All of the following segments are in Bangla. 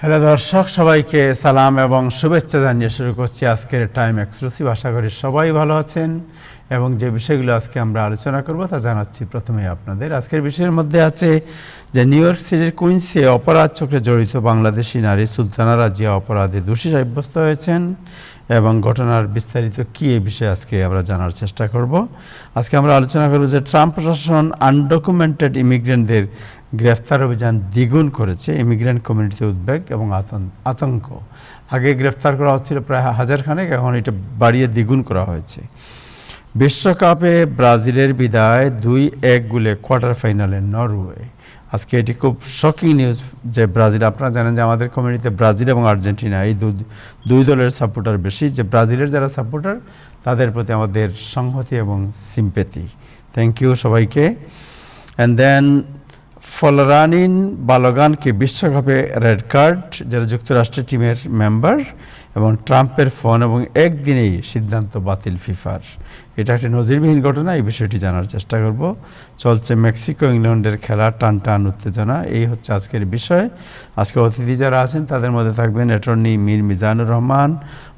হ্যালো দর্শক, সবাইকে সালাম এবং শুভেচ্ছা জানিয়ে শুরু করছি আজকের টাইম এক্সক্লুসিভ। আশা করি সবাই ভালো আছেন এবং যে বিষয়গুলো আজকে আমরা আলোচনা করব তা জানাচ্ছি প্রথমেই আপনাদের। আজকের বিষয়ের মধ্যে আছে যে নিউ ইয়র্ক সিটির কুইন্সে অপরাধ চক্রে জড়িত বাংলাদেশি নারী সুলতানা রাজিয়া অপরাধে দোষী সাব্যস্ত হয়েছেন এবং ঘটনার বিস্তারিত কী এই বিষয়ে আজকে আমরা জানার চেষ্টা করব। আজকে আমরা আলোচনা করব যে ট্রাম্প প্রশাসন আনডকুমেন্টেড ইমিগ্রেন্টদের গ্রেফতার অভিযান দ্বিগুণ করেছে, ইমিগ্রেন্ট কমিউনিটিতে উদ্বেগ এবং আতঙ্ক। আগে গ্রেফতার করা হচ্ছিল প্রায় 1000 খানেক, এখন এটা বাড়িয়ে দ্বিগুণ করা হয়েছে। বিশ্বকাপে ব্রাজিলের বিদায় 2-1 গোলে কোয়ার্টার ফাইনালে নরওয়ে। আজকে এটি খুব শকিং নিউজ যে ব্রাজিল, আপনারা জানেন যে আমাদের কমিউনিটিতে ব্রাজিল এবং আর্জেন্টিনা এই দুই দলের সাপোর্টার বেশি। যে ব্রাজিলের যারা সাপোর্টার তাদের প্রতি আমাদের সংহতি এবং সিম্পেথি। থ্যাংক ইউ সবাইকে। অ্যান্ড দেন ফলরানিন বালোগানকে বিশ্বকাপে রেড কার্ড, যারা যুক্তরাষ্ট্রের টিমের মেম্বার, এবং ট্রাম্পের ফোন এবং একদিনেই সিদ্ধান্ত বাতিল ফিফার। এটা একটি নজিরবিহীন ঘটনা, এই বিষয়টি জানার চেষ্টা করব। চলছে মেক্সিকো ইংল্যান্ডের খেলা, টান টান উত্তেজনা, এই হচ্ছে আজকের বিষয়। আজকে অতিথি যারা আছেন তাদের মধ্যে থাকবেন অ্যাটর্নি মীর মিজানুর রহমান,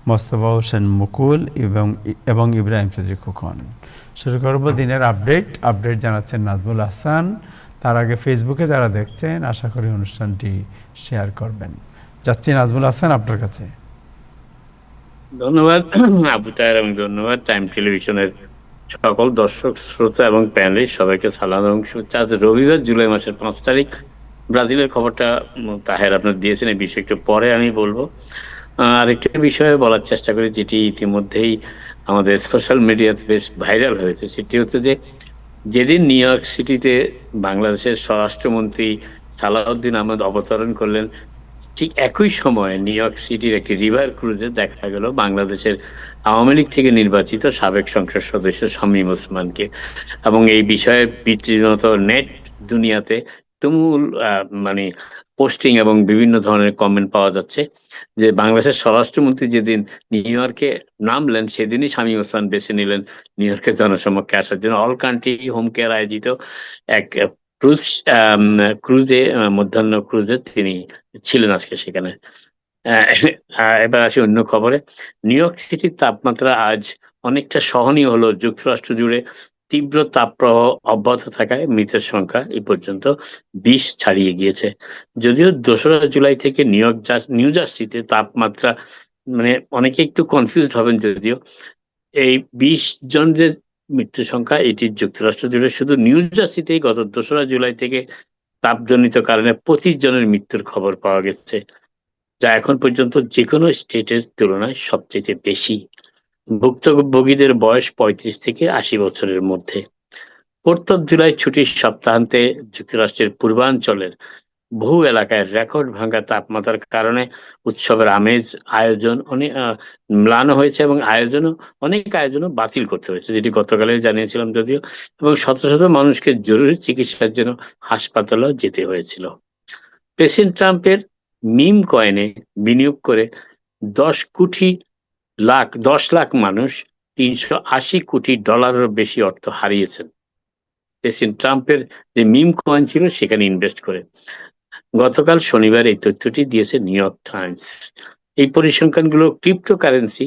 মোস্তফা হোসেন মুকুল এবং ইব্রাহিম চৌধুরী খোকন। শুরু করব দিনের আপডেট জানাচ্ছেন নাজমুল হাসান। তার আগে ফেসবুকে যারা দেখছেন আশা করি অনুষ্ঠানটি শেয়ার করবেন। যাচ্ছি নাজমুল হাসান আপনার কাছে। ধন্যবাদ আবু তাহের এবং ধন্যবাদ টাইম টেলিভিশনের সকল দর্শক শ্রোতা এবং প্যানেলিস্ট সবাইকে সালাম এবং শুভেচ্ছা। আজ রবিবার জুলাই মাসের 5 তারিখ। ব্রাজিলের খবরটা তাহের আপনার দিয়েছেন, এই বিষয় একটু পরে আমি বলবো। আরেকটি বিষয়ে বলার চেষ্টা করি যেটি ইতিমধ্যেই আমাদের সোশ্যাল মিডিয়াতে বেশ ভাইরাল হয়েছে, সেটি হচ্ছে যে যেদিন নিউ ইয়র্ক সিটিতে বাংলাদেশের স্বরাষ্ট্রমন্ত্রী সালাউদ্দিন আহমেদ অবতরণ করলেন, ঠিক একই সময়ে নিউ ইয়র্ক সিটির একটি রিভার ক্রুজে দেখা গেল বাংলাদেশের আওয়ামী লীগ থেকে নির্বাচিত সাবেক সংসদ সদস্য শামীম ওসমানকে। এবং এই বিষয়ে বিতৃণত নেট দুনিয়াতে তুমুল মানে পোস্টিং এবং বিভিন্ন ধরনের কমেন্ট পাওয়া যাচ্ছে যে বাংলাদেশের স্বরাষ্ট্রমন্ত্রী যেদিন নিউ ইয়র্কে নামলেন সেদিনই শামীম ওসমান বেছে নিলেন নিউ ইয়র্কের জনসমক্ষে আসার জন্য। অল কান্ট্রি হোম কেয়ার আয়োজিত এক ক্রুজে মধ্যাহ্ন ক্রুজে তিনি ছিলেন আজকে সেখানে। এবার আসি অন্য খবরে। নিউ ইয়র্ক সিটির তাপমাত্রা আজ অনেকটা সহনীয় হলো। যুক্তরাষ্ট্র জুড়ে তীব্র তাপপ্রবাহ অব্যাহত থাকায় মৃতের সংখ্যা এই পর্যন্ত 20 ছাড়িয়ে গিয়েছে। যদিও 2রা জুলাই থেকে নিউ জার্সিতে তাপমাত্রা অনেকে একটু কনফিউজ হবেন, যদিও এই 20 জনের মৃত্যুর সংখ্যা এটি যুক্তরাষ্ট্র জুড়ে শুধু নিউ জার্সিতেই গত 2রা জুলাই থেকে তাপজনিত কারণে 25 জনের মৃত্যুর খবর পাওয়া গেছে, যা এখন পর্যন্ত যে কোনো স্টেটের তুলনায় সবচেয়ে বেশি। ভুক্তভোগীদের বয়স 35 থেকে 80 বছরের মধ্যে। 4 জুলাই ছুটির সপ্তাহান্তে যুক্তরাষ্ট্রের পূর্বাঞ্চলের বহু এলাকায় রেকর্ড ভাঙা তাপমাত্রার কারণে উৎসবের আমেজ আয়োজন অনেক ম্লান হয়েছে এবং অনেক আয়োজনও বাতিল করতে হয়েছে, যেটি গতকালে জানিয়েছিলাম যদিও। এবং শত শত মানুষকে জরুরি চিকিৎসার জন্য হাসপাতালেও যেতে হয়েছিল। প্রেসিডেন্ট ট্রাম্পের মিম কয়েনে বিনিয়োগ করে 10 লাখ মানুষ $380 কোটি বেশি অর্থ হারিয়েছেন প্রেসিডেন্ট ট্রাম্পের যে মিম কয়েন ছিল সেখানে ইনভেস্ট করে। গতকাল শনিবার এই তথ্যটি দিয়েছে নিউ ইয়র্ক টাইমস। এই পরিসংখ্যানগুলো ক্রিপ্টোকারেন্সি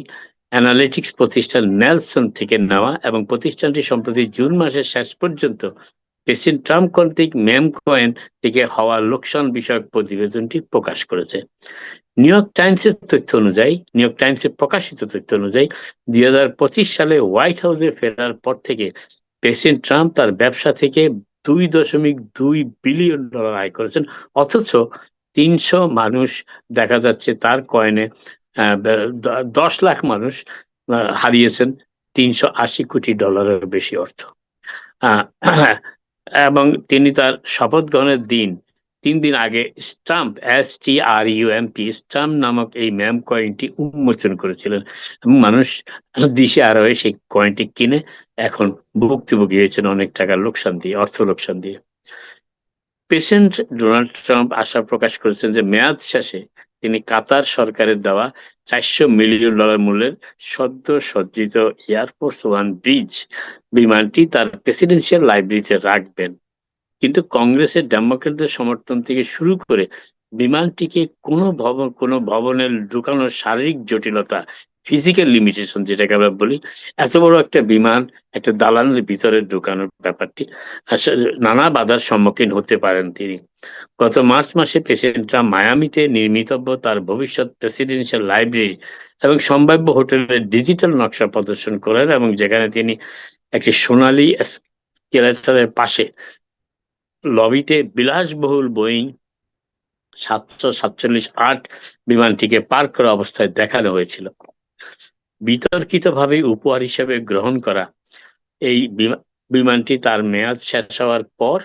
অ্যানালিটিক্স প্রতিষ্ঠান নেলসন থেকে নেওয়া এবং প্রতিষ্ঠানটি সম্প্রতি জুন মাসের শেষ পর্যন্ত প্রেসিডেন্ট ট্রাম্প কর্তৃক মেম কয়েন থেকে হওয়া লোকসান বিষয়ক প্রতিবেদনটি প্রকাশ করেছে। নিউ ইয়র্ক টাইমসের প্রকাশিত তথ্য অনুযায়ী 2025 সালে হোয়াইট হাউসে ফেরার পর থেকে প্রেসিডেন্ট ট্রাম্প তার ব্যবসা থেকে $2.2 বিলিয়ন আয় করেছেন, অথচ 300 মানুষ দেখা যাচ্ছে তার কয়েনে 10 লাখ মানুষ হারিয়েছেন $380 কোটি বেশি অর্থ। এবং তিনি তার শপথ গ্রহণের 3 দিন আগে স্টাম্প স্টাম্প নামক এই মেম কয়েনটি উন্মোচন করেছিলেন এবং মানুষ দিশে আরোহে সেই কয়েনটি কিনে এখন ভুক্তভোগী হয়েছেন অনেক টাকার অর্থ লোকসান দিয়ে। প্রেসিডেন্ট ডোনাল্ড ট্রাম্প আশা প্রকাশ করেছেন যে মেয়াদ শেষে তিনি কাতার সরকারের দেওয়া $400 মিলিয়ন মূল্যের সদ্য সজ্জিত এয়ারফোর্স ওয়ান বিমানটি তার প্রেসিডেন্সিয়াল লাইব্রেরিতে রাখবেন। কিন্তু কংগ্রেসের ডেমোক্র্যাটদের সমর্থন থেকে শুরু করে বিমানটিকে কোনো ভবনে ঢুকানোর শারীরিক জটিলতা, ফিজিক্যাল লিমিটেশন যেটাকে আমরা বলি, এত বড় একটা বিমান একটা দালানের ভিতরে ঢুকানোর ব্যাপারটি আসলে নানা বাধার সম্মুখীন হতে পারেন তিনি। গত মার্চ মাসে প্রেসিডেন্ট ট্রাম্প মায়ামিতে নির্মিতব্য তার ভবিষ্যৎ প্রেসিডেন্সিয়াল লাইব্রেরি এবং সম্ভাব্য হোটেলের ডিজিটাল নকশা প্রদর্শন করেন, এবং যেখানে তিনি একটি সোনালী স্কেলেটরের পাশে লবিতে বিলাসবহুল বোয়িং 747-8 বিমানটিকে পার্ক করা অবস্থায় দেখানো হয়েছিল। বিতর্কিতভাবে উপহার হিসেবে গ্রহণ করা এই বিমানটি তার মেয়াদ শেষ হওয়ার পর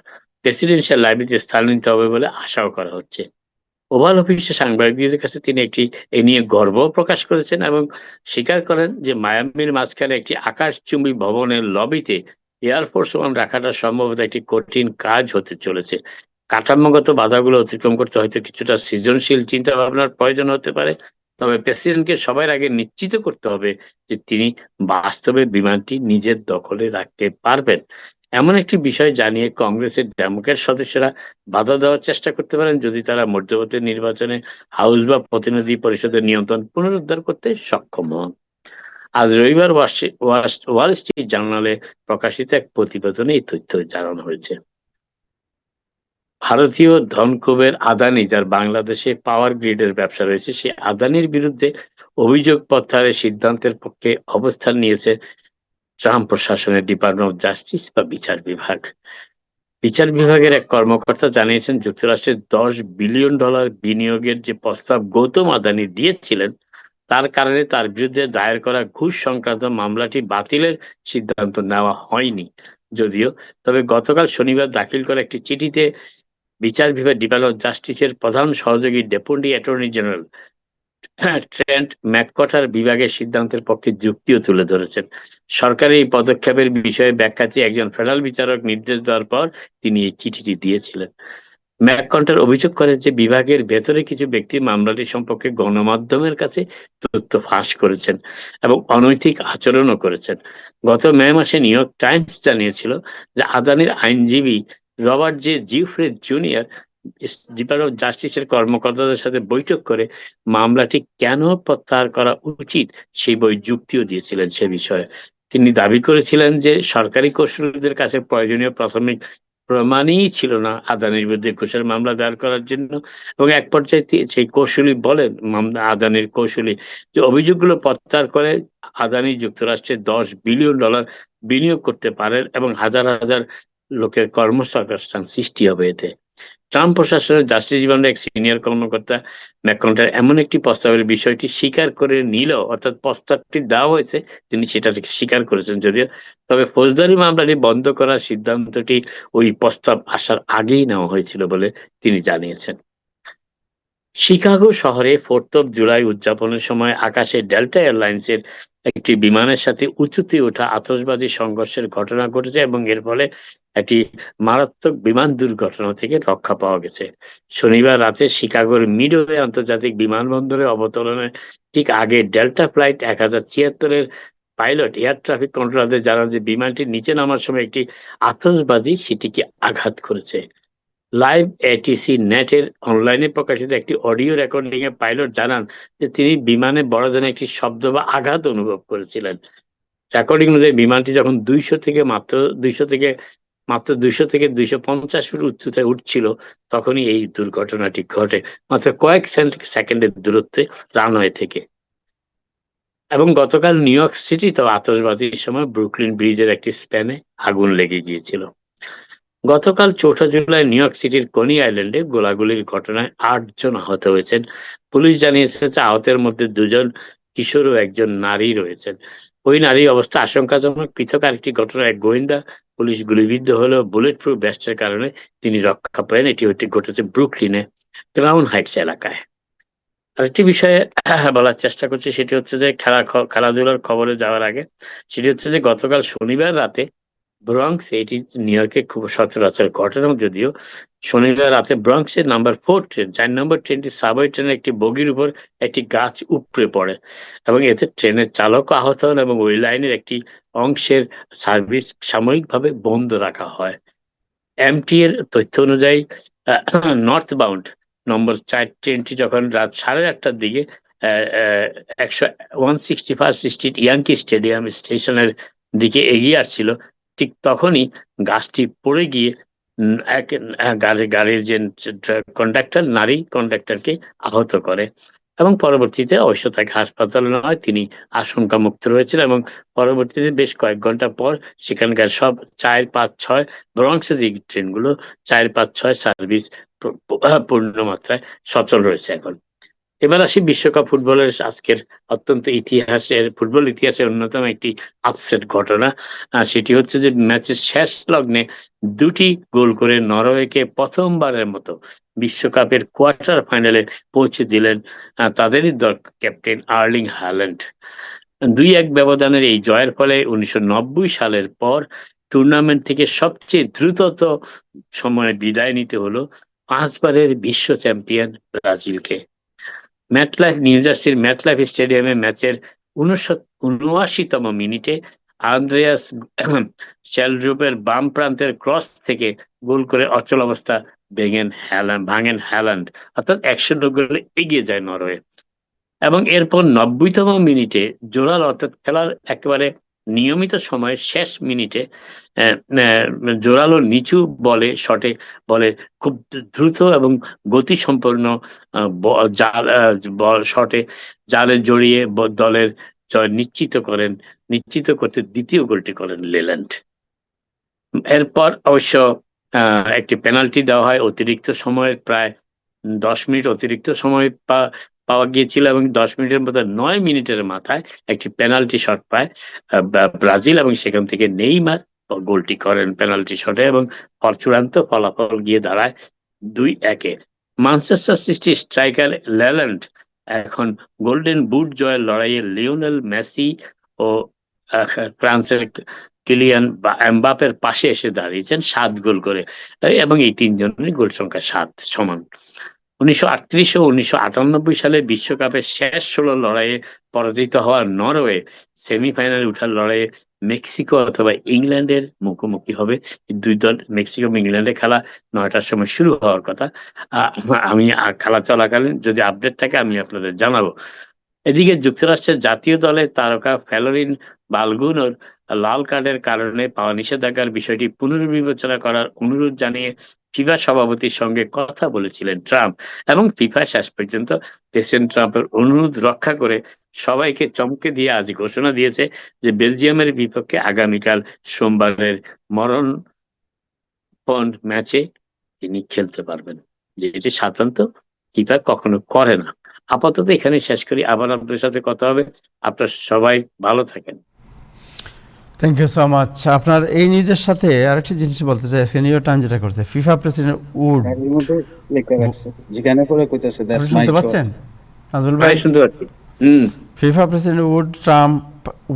প্রেসিডেন্সিয়াল লাইব্রেরিতে স্থানান্তরিত হবে বলে আশাও করা হচ্ছে। ওভাল অফিসে সাংবাদিকদের কাছে তিনি এ নিয়ে গর্ব প্রকাশ করেছেন এবং স্বীকার করেন যে মায়ামির মাঝখানে একটি আকাশচুম্বী ভবনের লবিতে এয়ারফোর্স ওয়ান রাখাটা সম্ভবত একটি কঠিন কাজ হতে চলেছে। কাঠামোগত বাধাগুলো অতিক্রম করতে হয়তো কিছুটা সৃজনশীল চিন্তা ভাবনার প্রয়োজন হতে পারে, তবে প্রেসিডেন্টকে সবার আগে নিশ্চিত করতে হবে যে তিনি বাস্তবে বিমানটি নিজের দখলে রাখতে পারবেন। এমন একটি বিষয় জানিয়ে কংগ্রেসের ডেমোক্র্যাট সদস্যরা বাধা দেওয়ার চেষ্টা করতে পারেন যদি তারা মধ্যবর্তী নির্বাচনে হাউস বা প্রতিনিধি পরিষদের নিয়ন্ত্রণ পুনরুদ্ধার করতে সক্ষম হন। আজ রবিবার ওয়াল স্ট্রিট জার্নালে প্রকাশিত এক প্রতিবেদনে এই তথ্য জানানো হয়েছে। ভারতীয় ধনকুবের আদানি, যার বাংলাদেশে পাওয়ার গ্রিডের ব্যবসা রয়েছে, সেই আদানির বিরুদ্ধে অভিযোগ প্রত্যাহারের সিদ্ধান্তের পক্ষে অবস্থান নিয়েছে ট্রাম্প প্রশাসনের ডিপার্টমেন্ট অফ জাস্টিস বা বিচার বিভাগ। বিচার বিভাগের এক কর্মকর্তা জানিয়েছেন, যুক্তরাষ্ট্রের $10 বিলিয়ন বিনিয়োগের যে প্রস্তাব গৌতম আদানি দিয়েছিলেন, তার কারণে তার বিরুদ্ধে দায়ের করা ঘুষ সংক্রান্ত মামলাটি বাতিলের সিদ্ধান্ত নেওয়া হয়নি। যদিও তবে গতকাল শনিবার দাখিল করা একটি চিঠিতে বিচার বিভাগ ডিপার্টমেন্ট অফ জাস্টিসের প্রধান সহযোগী ডেপুটি অ্যাটর্নি জেনারেল ট্রেন্ট ম্যাককটার বিভাগের সিদ্ধান্তের পক্ষে যুক্তিও তুলে ধরেছেন। সরকারের এই পদক্ষেপের বিষয়ে ব্যাখ্যা চেয়ে একজন ফেডারেল বিচারক নির্দেশ দেওয়ার পর তিনি এই চিঠিটি দিয়েছিলেন। ম্যাককন্টার অভিযোগ করেন যে বিভাগের ভেতরে কিছু ব্যক্তি মামলাটি সম্পর্কে গণমাধ্যমের কাছে তথ্য ফাঁস করেছেন এবং অনৈতিক আচরণও করেছেন। গত মে মাসে নিউ ইয়র্ক টাইমস জানিয়েছিল যে আদানির আইনজীবী Robert J Giuffra junior department of জাস্টিসের কর্মকর্তাদের সাথে বৈঠক করে মামলাটি কেন প্রত্যাহার করা উচিত সেই যুক্তিও দিয়েছিলেন। সে বিষয়ে তিনি দাবি করেছিলেন যে সরকারি কৌশলীদের কাছে প্রয়োজনীয় প্রাথমিক প্রমাণই ছিল না আদানির বিরুদ্ধে ঘুষের মামলা দায়ের করার জন্য, এবং এক পর্যায়ে সেই কৌশলী বলেন, আদানির কৌশলী, যে অভিযোগগুলো প্রত্যাহার করে আদানি যুক্তরাষ্ট্রে $10 বিলিয়ন বিনিয়োগ করতে পারেন এবং হাজার হাজার লোকের কর্মসংস্থান সৃষ্টি হবে এতে। ট্রাম্প প্রশাসনের জাস্টিস ডিপার্টমেন্টের এক সিনিয়র কর্মকর্তা ম্যাককন্টার এমন একটি প্রস্তাবের বিষয়টি স্বীকার করে নিল, অর্থাৎ প্রস্তাবটি দেওয়া হয়েছে, তিনি সেটা স্বীকার করেছেন যদিও, তবে ফৌজদারি মামলাটি বন্ধ করার সিদ্ধান্তটি ওই প্রস্তাব আসার আগেই নেওয়া হয়েছিল বলে তিনি জানিয়েছেন। শিকাগো শহরে 4th অফ জুলাই উদযাপনের সময় আকাশে ডেল্টা এয়ারলাইন্সের একটি বিমানের সাথে উঁচুতে ওঠা আতশবাজি সংঘর্ষের ঘটনা ঘটেছে এবং এর ফলে একটি মারাত্মক বিমান দুর্ঘটনা থেকে রক্ষা পাওয়া গেছে। শনিবার রাতে শিকাগোর মিডওয়ে আন্তর্জাতিক বিমানবন্দরে অবতরণের ঠিক আগে ডেল্টা ফ্লাইট 1076-এর পাইলট এয়ার ট্রাফিক কন্ট্রোলারদের জানান যে বিমানটির নিচে নামার সময় একটি আতশবাজি সেটিকে আঘাত করেছে। লাইভ এটিসি নেটের অনলাইনে প্রকাশিত একটি অডিও রেকর্ডিং এ পাইলট জানান যে তিনি বিমানে বড় ধরনের একটি শব্দ বা আঘাত অনুভব করেছিলেন। রেকর্ডিং অনুযায়ী বিমানটি যখন 200 থেকে 250 ফুট উচ্চতায় উঠছিল তখনই এই দুর্ঘটনাটি ঘটে, মাত্র কয়েক সেকেন্ডের দূরত্বে রানওয়ে থেকে। এবং গতকাল নিউ ইয়র্ক সিটিতেও আতশবাজির সময় ব্রুকলিন ব্রিজের একটি স্প্যানে আগুন লেগে গিয়েছিল। গতকাল 4 জুলাই নিউ ইয়র্ক সিটির কনি আইল্যান্ডে গোলাগুলির ঘটনায় 8 জন আহত হয়েছেন। পুলিশ জানিয়েছে যে আহতের মধ্যে 2 জন কিশোর ও 1 জন নারী রয়েছেন। ওই নারীর অবস্থা আশঙ্কাজনক। পৃথক আরেকটি ঘটনায় এক গোয়েন্দা পুলিশ গুলিবিদ্ধ হলেও বুলেট প্রুফ ভেস্টের কারণে তিনি রক্ষা পেলেন। এটি ঘটেছে ব্রুকলিনে ক্রাউন হাইটস এলাকায়। আরেকটি বিষয়ে বলার চেষ্টা করছি, সেটি হচ্ছে যে খেলাধুলার খবরে যাওয়ার আগে সেটি হচ্ছে যে গতকাল শনিবার রাতে ব্রঙ্কস, এটি নিউ ইয়র্কে খুব সচরাচর ঘটনা, যদিও শনিবার রাতে ব্রঙ্কসের নাম্বার 4 ট্রেন 4 নম্বর ট্রেনটি সাবওয়ে ট্রেনের একটি বগির উপর একটি গাছ উপড়ে পড়ে এবং এতে ট্রেনের চালক আহত হন এবং ওই লাইনের একটি অংশের সার্ভিস সাময়িকভাবে বন্ধ রাখা হয়। এমটি এর তথ্য অনুযায়ী নর্থ বাউন্ড নম্বর 4 ট্রেনটি যখন রাত 8:30টার দিকে 161st স্ট্রিট ইয়াংকি স্টেডিয়াম স্টেশনের দিকে এগিয়ে আসছিল, ঠিক তখনই গাছটি পড়ে গিয়ে এক গাড়ির যে কন্ডাক্টর, নারী কন্ডাক্টরকে আহত করে এবং পরবর্তীতে অবশ্য তাকে হাসপাতালে নেওয়া হয়। তিনি আশঙ্কামুক্ত রয়েছিলেন এবং পরবর্তীতে বেশ কয়েক ঘন্টা পর সেখানকার সব ৪, ৫, ৬ ব্রঙ্কসের যে ট্রেনগুলো ৪, ৫, ৬ সার্ভিস পূর্ণ মাত্রায় সচল রয়েছে এখন। এবার আসি বিশ্বকাপ ফুটবলের আজকের অত্যন্ত ফুটবল ইতিহাসের অন্যতম একটি আপসেট ঘটনা। সেটি হচ্ছে যে ম্যাচের শেষ লগ্নে ২টি গোল করে নরওয়েকে প্রথমবারের মতো বিশ্বকাপের কোয়ার্টার ফাইনালে পৌঁছে দিলেন তাদেরই ক্যাপ্টেন আর্লিং হ্যালান্ড। ২-১ ব্যবধানের এই জয়ের ফলে ১৯৯০ সালের পর টুর্নামেন্ট থেকে সবচেয়ে দ্রুততম সময়ে বিদায় নিতে হলো ৫ বারের বিশ্ব চ্যাম্পিয়ন ব্রাজিলকে। নিউ জার্সির ম্যাটলাইফ স্টেডিয়ামে ম্যাচের ৭৯তম মিনিটে আন্দ্রেয়াস শ্যালরুপের বাম প্রান্তের ক্রস থেকে গোল করে অচল অবস্থা ভাঙেন হ্যালান্ড, অর্থাৎ ১০০ গোলে এগিয়ে যায় নরওয়ে। এবং এরপর ৯০তম মিনিটে জোরালো, অর্থাৎ খেলার একেবারে নিয়মিত সময়ের শেষ মিনিটে জোরালো নিচু শটে খুব দ্রুত এবং গতিসম্পন্ন শটে জালে জড়িয়ে দলের জয় নিশ্চিত করতে দ্বিতীয় গোলটি করেন লেল্যান্ড। এরপর অবশ্য একটি পেনাল্টি দেওয়া হয়। অতিরিক্ত সময়ের প্রায় ১০ মিনিট অতিরিক্ত সময় পাওয়া গিয়েছিল এবং ১০ মিনিটের মধ্যে ৯ মিনিটের মাথায় একটি পেনাল্টি শট পায় ব্রাজিল এবং সেখান থেকে নেইমার গোলটি করেন পেনাল্টি শটে এবং চূড়ান্ত ফলাফল গিয়ে দাঁড়ায় ২-১-এ। ম্যানচেস্টার সিটি স্ট্রাইকার লেল্যান্ড এখন গোল্ডেন বুট জয়ের লড়াইয়ে লিওনেল মেসি ও ফ্রান্সের কিলিয়ান এমবাপের পাশে এসে দাঁড়িয়েছেন ৭ গোল করে, এবং এই তিনজনেরই গোল সংখ্যা ৭ সমান। ১৯৩৮ ও ১৯৯৮ সালে বিশ্বকাপের শেষ ১৬ লড়াইয়ে পরাজিত হওয়া নরওয়ে সেমিফাইনালে ওঠার লড়াইয়ে মেক্সিকো অথবা ইংল্যান্ডের মুখোমুখি হবে। দুই দল, মেক্সিকো এবং ইংল্যান্ডের খেলা ৯টার সময় শুরু হওয়ার কথা। আমি খেলা চলাকালীন যদি আপডেট থাকে আমি আপনাদের জানাবো। এদিকে যুক্তরাষ্ট্রের জাতীয় দলের তারকা ফ্লোরিন বালগুনোর লাল কার্ডের কারণে পাওয়া নিষেধাজ্ঞার বিষয়টি পুনর্বিবেচনা করার অনুরোধ জানিয়ে ফিফা সভাপতির সঙ্গে কথা বলেছিলেন ট্রাম্প, এবং ফিফা শেষ পর্যন্ত প্রেসিডেন্ট ট্রাম্পের অনুরোধ রক্ষা করে সবাইকে চমকে দিয়ে আজ ঘোষণা দিয়েছে যে বেলজিয়ামের বিপক্ষে আগামীকাল সোমবারের মরণপণ ম্যাচে তিনি খেলতে পারবেন, যেটি সাধারণত ফিফা কখনো করে না। আপাতত এখানে শেষ করি, আবার আপনাদের সাথে কথা হবে। আপনারা সবাই ভালো থাকেন। Thank you so much. আপনার এই নিউজের সাথে আরেকটি জিনিস বলতে চাই, নিউ টাইম যেটা করছে ফিফা প্রেসিডেন্ট উড শুনতে পাচ্ছেন নাজমুল ভাই? শুনতে পাচ্ছি। FIFA president wooed Trump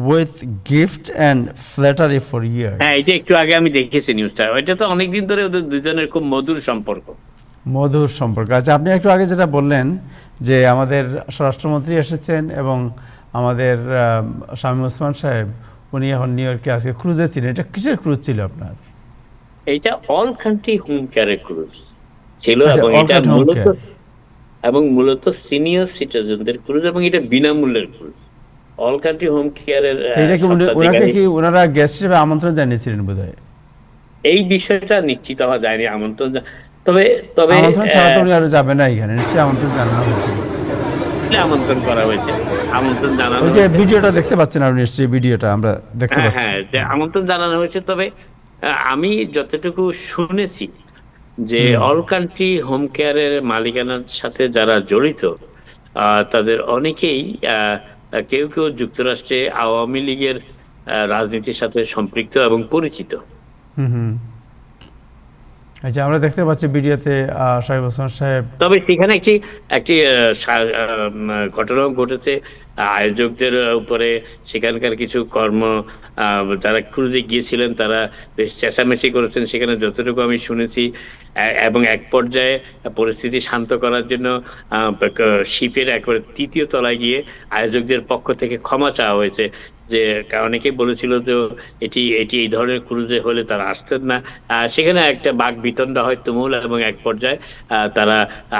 with gift and flattery for years. হ্যাঁ, এটা একটু আগে আমি দেখেছি নিউজটা। ওইটা তো অনেকদিন ধরে ওদের দুজনের খুব মধুর সম্পর্ক। আচ্ছা, আপনি একটু আগে যেটা বললেন যে আমাদের স্বরাষ্ট্রমন্ত্রী এসেছেন এবং আমাদের শামীম ওসমান সাহেব উনি এখন নিউ ইয়র্কে আজকে ক্রুজে ছিলেন। এটা কিসের ক্রুজ ছিল আপনার? এইটা অল কান্ট্রি হোম কেয়ারের ক্রুজ ছিল, আচ্ছা, এবং মূলত সিনিয়র সিটিজেনদের ক্রুজ, এবং এটা বিনামূল্যের ক্রুজ। অল কান্ট্রি হোম কেয়ারের ওনারা গেস্ট হিসেবে আমন্ত্রণ জানিয়েছিলেন বোধহয়? এই বিষয়টা নিশ্চিত হওয়া যায়নি আমন্ত্রণ, তবে আমন্ত্রণ ছাড়া তো উনি আরো যাবে না, এখানে নিশ্চয়ই আমন্ত্রণ জানানো হয়েছে। আমন্ত্রণ করা হয়েছে, আমন্ত্রণ জানানো হয়েছে। ভিডিওটা দেখতে পাচ্ছেন আপনি নিশ্চয়ই? ভিডিওটা আমরা দেখতে পাচ্ছি। হ্যাঁ, আমন্ত্রণ জানানো হয়েছে। তবে আমি যতটুকু শুনেছি যে অল কান্ট্রি হোম কেয়ারের মালিকানার সাথে যারা জড়িত তাদের অনেকেই কেউ যুক্তরাষ্ট্রে আওয়ামী লীগের রাজনীতির সাথে সম্পৃক্ত এবং পরিচিত। আচ্ছা, আমরা দেখতে পাচ্ছি ভিডিওতে শামীম ওসমান সাহেব। তবে সেখানে একটি ঘটনা ঘটেছে আয়োজকদের উপরে। সেখানকার কিছু যারা ক্রুজে গিয়েছিলেন তারা বেশ চেঁচামেচি করেছেন সেখানে, যতটুকু আমি শুনেছি। এবং এক পর্যায়ে পরিস্থিতি শান্ত করার জন্য শিপের একেবারে ৩য় তলায় গিয়ে আয়োজকদের পক্ষ থেকে ক্ষমা চাওয়া হয়েছে। যে অনেকেই বলেছিল যে এটি এটি এই ধরনের ক্রুজে হলে তারা আসতেন না। সেখানে একটা বাক বিতণ্ডা হয় তুমুল, এবং এক পর্যায়ে তারা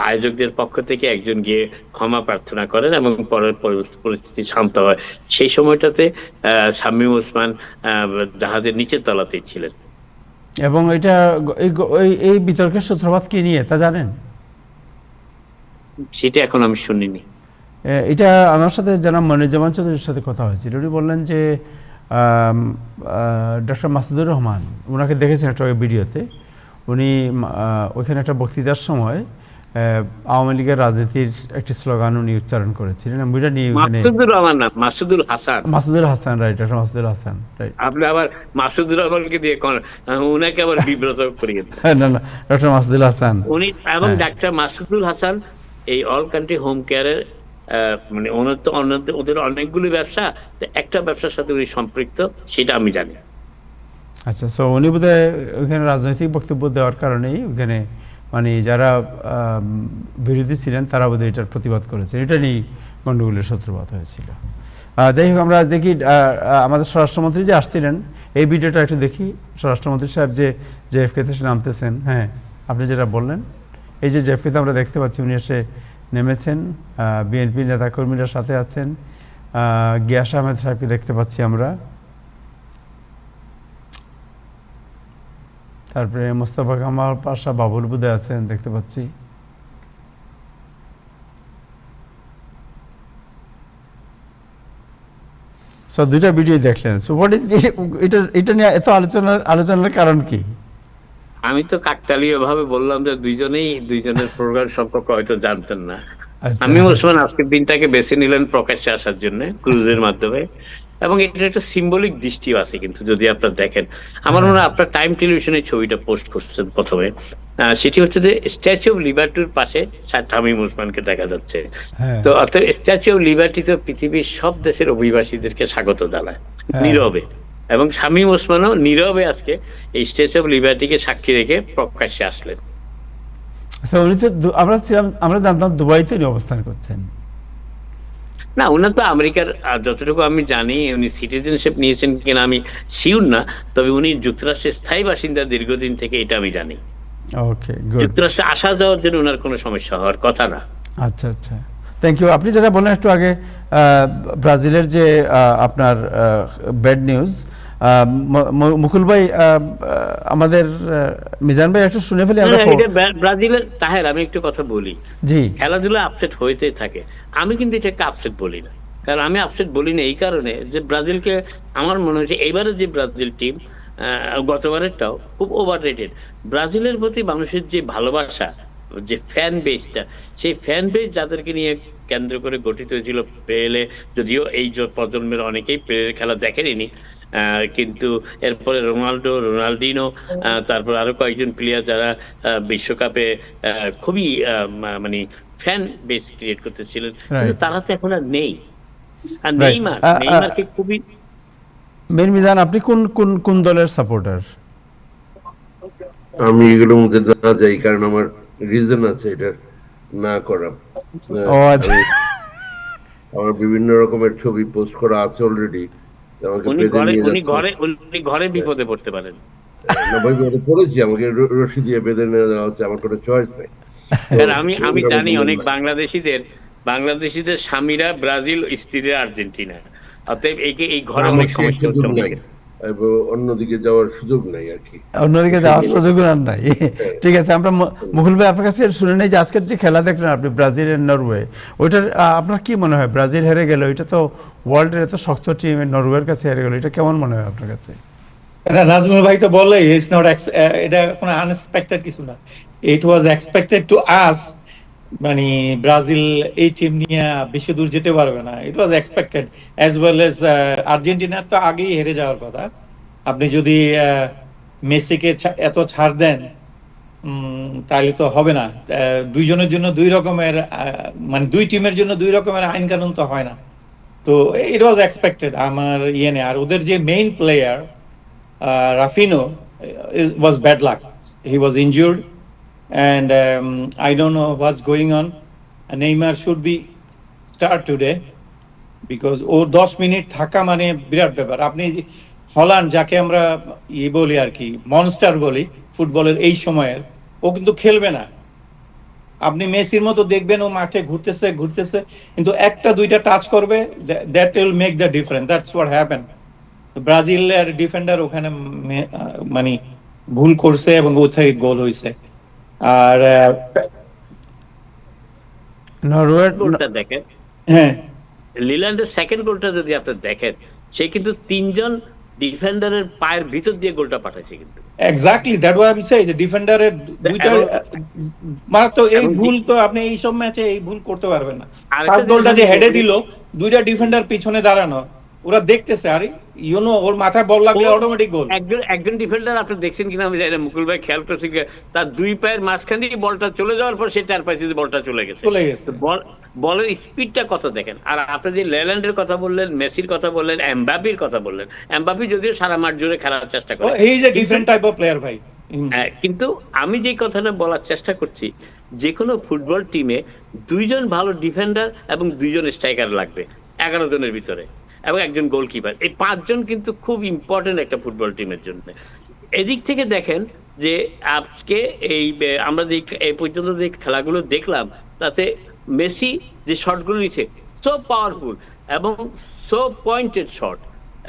আয়োজকদের পক্ষ থেকে একজন গিয়ে ক্ষমা প্রার্থনা করেন এবং পরের পরিস্থিতি শান্ত হয়। সেই সময়টাতে শামীম ওসমান জাহাজের নিচের তলাতেই ছিলেন। এবং এটা এই বিতর্কের সূত্রপাত কি নিয়ে তা জানেন? সেটা এখন আমি শুনিনি। এটা আমার সাথে জনাব মনিরুজ্জামান চৌধুরীর সাথে কথা হয়েছিল। উনি বললেন যে ডক্টর মাসুদুর রহমান, ওনাকে দেখেছেন একটা ভিডিওতে, উনি ওইখানে একটা বক্তৃতার সময় আওয়ামী লীগের রাজনীতির একটি স্লোগান উনি উচ্চারণ করেছিলেন। ওইটা নিয়ে মাসুদুর রহমান না, Masudul Hasan. Masudul Hasan, right, doctor Masudul Hasan, right. আপনি আবার মাসুদুর রহমানকে দিয়ে উনাকে আবার বিব্রত করিয়ে দেন। না না, ডক্টর মাসুদুল হাসান উনি এবং ডাক্তার মাসুদুল হাসান এই অল কান্ট্রি হোম কেয়ারের মানে ওদের অনেকগুলি ব্যবসা, তো একটা ব্যবসার সাথে উনি সম্পৃক্ত, সেটা আমি জানি। আচ্ছা, সো উনি বোধহয় ওইখানে রাজনৈতিক বক্তব্য দেওয়ার কারণেই ওইখানে মানে যারা বিরোধী ছিলেন তারা বোধহয় এটার প্রতিবাদ করেছেন, এটা নিয়ে গণ্ডগোলের সূত্রপাত হয়েছিল। যাই হোক, আমরা দেখি আমাদের স্বরাষ্ট্রমন্ত্রী যে আসছিলেন, এই ভিডিওটা একটু দেখি। স্বরাষ্ট্রমন্ত্রী সাহেব যে জেএফকেতে এসে নামতেছেন, হ্যাঁ আপনি যেটা বললেন, এই যে জেএফকেতে আমরা দেখতে পাচ্ছি উনি এসে নেমেছেন, বিএনপি নেতাকর্মীরা সাথে আছেন, গিয়াস আহমেদ সাহেবকে দেখতে পাচ্ছি আমরা, তারপরে মোস্তফা কামাল পাশা বাবুল বুদে আছেন দেখতে পাচ্ছি। সো দুইটা ভিডিও দেখলেন। সো হোয়াট ইজ এটা নিয়ে এত আলোচনার কারণ কি? আমি তো কাকতালীয় ভাবে বললাম যে দুইজনের প্রোগ্রাম সম্পর্কে হয়তো জানতেন না। আমি ওসমান আজকের দিনটাকে বেছে নিলেন প্রকাশ্যে আসার জন্য ক্রুজের মাধ্যমে, এবং এটা একটা সিম্বলিক দৃষ্টিও আছে। কিন্তু যদি আপনারা দেখেন, আমার মনে হয় আপনার টাইম টেলিভিশনের ছবিটা পোস্ট করছেন প্রথমে, সেটি হচ্ছে যে স্ট্যাচু অফ লিবার্টির পাশে শামীম ওসমানকে দেখা যাচ্ছে। তো অর্থাৎ স্ট্যাচু অফ লিবার্টি তো পৃথিবীর সব দেশের অভিবাসীদেরকে স্বাগত জানায় নীরবে, এবং শামীম ওসমানও নীরবে আজকে এই স্ট্যাচু অফ লিবার্টিকে সাক্ষী রেখে প্রকাশ্যে আসলেন। উনি তো আমরা জানতাম দুবাইতে উনি অবস্থান করছেন। না, উনার তো আমেরিকার, যতটুকু আমি জানি উনি সিটিজেনশিপ নিয়েছেন কিনা আমি শিওর না, তবে উনি যুক্তরাষ্ট্রের স্থায়ী বাসিন্দা দীর্ঘদিন থেকে, এটা আমি জানি। ওকে, গুড। যুক্তরাষ্ট্রে আসা যাওয়ার জন্য ওনার কোনো সমস্যা হওয়ার কথা না। আচ্ছা আচ্ছা, থ্যাংক ইউ। আপনি যেটা বললেন একটু আগে, ব্রাজিলের যে আপনার ব্যাড নিউজ, মুকুল ভাই, আমাদের মিজান ভাই একটু শুনে ফেলি আমরা। ব্রাজিলের তাহের, আমি একটু কথা বলি। জি, খেলাধুলা আপসেট হইতেই থাকে, আমি কিন্তু এটাকে আপসেট বলি না। কারণ আমি আপসেট বলি না এই কারণে যে ব্রাজিলকে আমার মনে হচ্ছে এবারে যে ব্রাজিল টিম, গতবারেরটাও খুব ওভার রেটেড। ব্রাজিলের প্রতি মানুষের যে ভালোবাসা, যে ফ্যান বেসটা, সেই ফ্যান বেস যাদেরকে নিয়ে কেন্দ্র করে গঠিত হয়েছিল পেলে, যদিও এই প্রজন্মের অনেকেই পেলের খেলা দেখেনি, কিন্তু এরপরে রোনাল্ডিনো, তারপর আরো কয়েকজন প্লেয়ার যারা বিশ্বকাপে খুবই মানে ফ্যান বেস ক্রিয়েট করতেছিলেন, কিন্তু তারা তো এখন আর নেই। আর নেইমারকে খুবই। মিজান, আপনি কোন কোন কোন দলের সাপোর্টার? আমি এগুলোর মধ্যে না যাই, কারণ আমার রিজন আছে এটা না করা। আমার বিভিন্ন রকমের ছবি পোস্ট করা আছে অলরেডি। উনি ঘরে বিপদে পড়তে পারেন। পড়েছি, আমাকে রশি দিয়ে বেঁধে নেওয়া দেওয়া হচ্ছে, আমার কোনো চয়েস নেই। আমি জানি অনেক বাংলাদেশিদের স্বামীরা ব্রাজিল, স্ত্রীরা আর্জেন্টিনা, অতএব এই ঘরে অনেক সমস্যা হচ্ছে। অন্যদিকে যাওয়ার সুযোগ নাই আর কি, অন্যদিকে যাওয়ার সুযোগ আর নাই। ঠিক আছে, আমরা মুকুল ভাই আপনার কাছে শুনে নেই যে আজকের যে খেলা দেখলেন আপনি, ব্রাজিল এর নরওয়ে, ওইটার আপনার কি মনে হয়? ব্রাজিল হেরে গেল, এটা তো ওয়ার্ল্ডের এত শক্ত টিম, নরওয়ের কাছে হেরে গেল, এটা কেমন মনে হয় আপনার কাছে? নাজমুল ভাই তো বললেই, ইটস নট, এটা কোনো আনএক্সপেক্টেড কিছু না, it was expected to us. মানে ব্রাজিল এই টিম নিয়ে বেশি দূর যেতে পারবে না, it was expected. As well as Argentina তো আগেই হেরে যাওয়ার কথা। আপনি যদি মেসিকে এত ছাড় দেন তাহলে তো হবে না। দুইজনের জন্য দুই রকমের, মানে দুই টিমের জন্য দুই রকমের আইন কানুন তো হয় না। তো ইট ওয়াজ এক্সপেক্টেড আমার ইয়ে। আর ওদের যে main player Rafinha was bad luck. He was injured, and I don't know what's going on. Neymar should be start today, because ও 10 মিনিট থাকা মানে বিরাট ব্যাপার। আপনি হল্যান্ড, যাকে আমরা বলি আর কি, মনস্টার বলি ফুটবলের এই সময়ের, ও কিন্তু খেলবে না। আপনি মেসির মতো দেখবেন ও মাঠে ঘুরতেছে ঘুরতেছে, কিন্তু একটা দুইটা টাচ করবে, that will make the difference. That's what happen. ব্রাজিলের ডিফেন্ডার ওখানে মানে ভুল করছে এবং ও থেকে গোল হয়েছে। আর নরওয়ে গোলটা দেখেন, হ্যাঁ, লিল্যান্ডের সেকেন্ড গোলটা যদি আপনি দেখেন, সে কিন্তু 3 জন ডিফেন্ডারের পায়ের ভিতর দিয়ে গোলটা পাঠাইছে কিন্তু। এক্স্যাক্টলি দ্যাট ওয়াই আমি সেই যে ডিফেন্ডারের দুইটা মানে তো এই ভুল তো আপনি এই সব ম্যাচে এই ভুল করতে পারবেন না। ফার্স্ট গোলটা যে হেডে দিল, দুইটা ডিফেন্ডার পিছনে দাঁড়ানো, ওরা দেখতেছে, আরে ওর মাথায় বল লাগলে অটোমেটিক গোল। একজন ডিফেন্ডার আপনি দেখছেন কিনা আমি জানি না, মুকুল ভাই খেয়াল করছি, তার 2 পায়ের মাঝখান দিয়ে বলটা চলে যাওয়ার পর সে 4 পায়ে দিয়ে বলটা চলে গেছে। বলের স্পিডটা কত দেখেন। আর আপনি যে লেল্যান্ডের কথা বললেন, মেসির কথা বললেন, এমবাপির কথা বললেন, এমবাপি যদিও সারা মাঠ জুড়ে খেলার চেষ্টা করে, he is a different type of player ভাই। কিন্তু আমি যে কথাটা বলার চেষ্টা করছি, যে কোনো ফুটবল টিমে 2 জন ভালো ডিফেন্ডার এবং 2 জন স্ট্রাইকার লাগবে 11 জনের ভিতরে, এবং একজন গোলকিপার। এই 5 জন কিন্তু খুব ইম্পর্টেন্ট একটা ফুটবল টিমের জন্য। এদিক থেকে দেখেন যে আজকে আমরা যে এই পর্যন্ত যে খেলাগুলো দেখলাম, তাতে মেসি যে শটগুলো নিচ্ছে সো পাওয়ারফুল এবং সো পয়েন্টেড শট,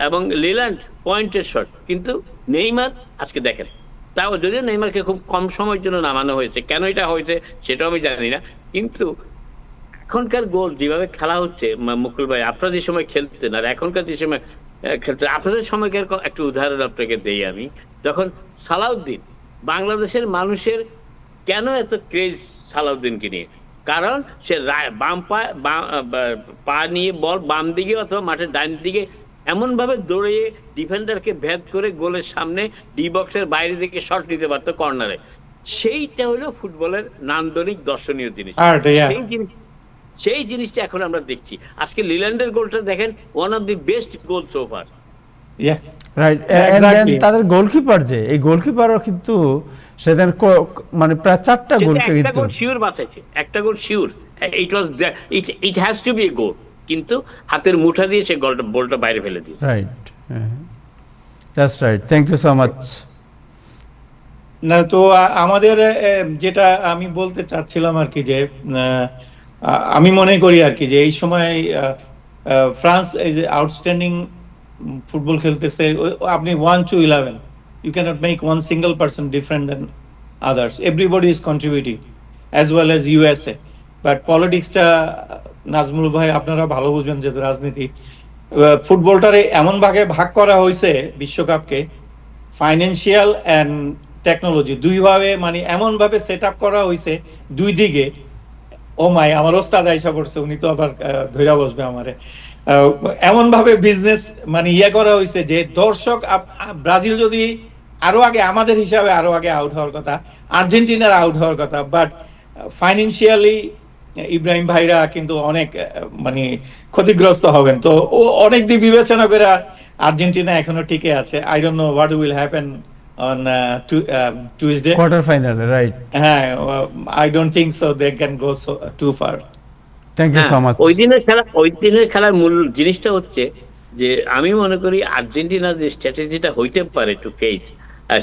এবং লিল্যান্ড পয়েন্টেড শট। কিন্তু নেইমার আজকে দেখেন, তাও যদিও নেইমারকে খুব কম সময়ের জন্য নামানো হয়েছে, কেন এটা হয়েছে সেটাও আমি জানি না। কিন্তু এখনকার গোল যেভাবে খেলা হচ্ছে, মুকুল ভাই আপনারা যে সময় খেলতেন আর এখনকার যে সময় খেলতেন, আপনাদের সময়কার একটা উদাহরণ আপনাকে দেই আমি। যখন সালাউদ্দিন, বাংলাদেশের মানুষের কেন এত ক্রেজ সালাউদ্দিনকে নিয়ে? কারণ সে বাম পা নিয়ে বল বাম দিকে অথবা মাঠের ডান দিকে এমন ভাবে দৌড়িয়ে ডিফেন্ডারকে ভেদ করে গোলের সামনে ডি বক্সের বাইরে থেকে শট নিতে পারতো কর্নারে। সেইটা হলো ফুটবলের নান্দনিক দর্শনীয় জিনিস। সেই জিনিসটা এখন আমরা দেখছি। আজকে লিল্যান্ডের গোলটা দেখেন, one of the best goal so far. Right, তাদের গোলকিপার, যে এই গোলকিপারও কিন্তু সেদিন মানে প্রায় 4টা গোল একটা গোল শিওর বাঁচাইছে, একটা goal sure, it has to be a goal, কিন্তু হাতের মুঠা দিয়ে সে বলটা বাইরে ফেলে দিয়েছে। Right, that's right, thank you so much. না তো আমাদের যেটা আমি বলতে চাচ্ছিলাম আর কি, যে আমি মনে করি আর কি যে এই সময় ফ্রান্স এই যে আউটস্ট্যান্ডিং ফুটবল খেলতেছে। আপনি 1-11, you cannot make one single person different than others. Everybody is contributing as well as USA. But politicsটা Nazmul ভাই আপনারা ভালো বুঝবেন, যেহেতু রাজনীতি, ফুটবলটারে এমন ভাগে ভাগ করা হয়েছে বিশ্বকাপকে, ফাইন্যান্সিয়াল এন্ড টেকনোলজি দুইভাবে, মানে এমন ভাবে সেট আপ করা হয়েছে দুই দিকে। ও মাই, আমার ওস্তাদ আইসা পড়ছে, উনি তো আবার ধইরা বসবে আমারে। এমন ভাবে বিজনেস মানে করা হয়েছে যে দর্শক, ব্রাজিল যদি আরো আগে আমাদের হিসাবে আরো আগে আউট হওয়ার কথা, আর্জেন্টিনার আউট হওয়ার কথা, বাট ফাইন্যান্সিয়ালি ইব্রাহিম ভাইরা কিন্তু অনেক মানে ক্ষতিগ্রস্ত হবেন। তো ও অনেক দিক বিবেচনা করে আর্জেন্টিনা এখনো টিকে আছে। I don't know what will happen on Tuesday quarter final, right? I don't think so they can go too far. Thank you so much. ওই দিনের খেলার মূল জিনিসটা হচ্ছে যে আমি মনে করি আর্জেন্টিনার যে স্ট্র্যাটেজিটা হইতে পারে টু ফেস,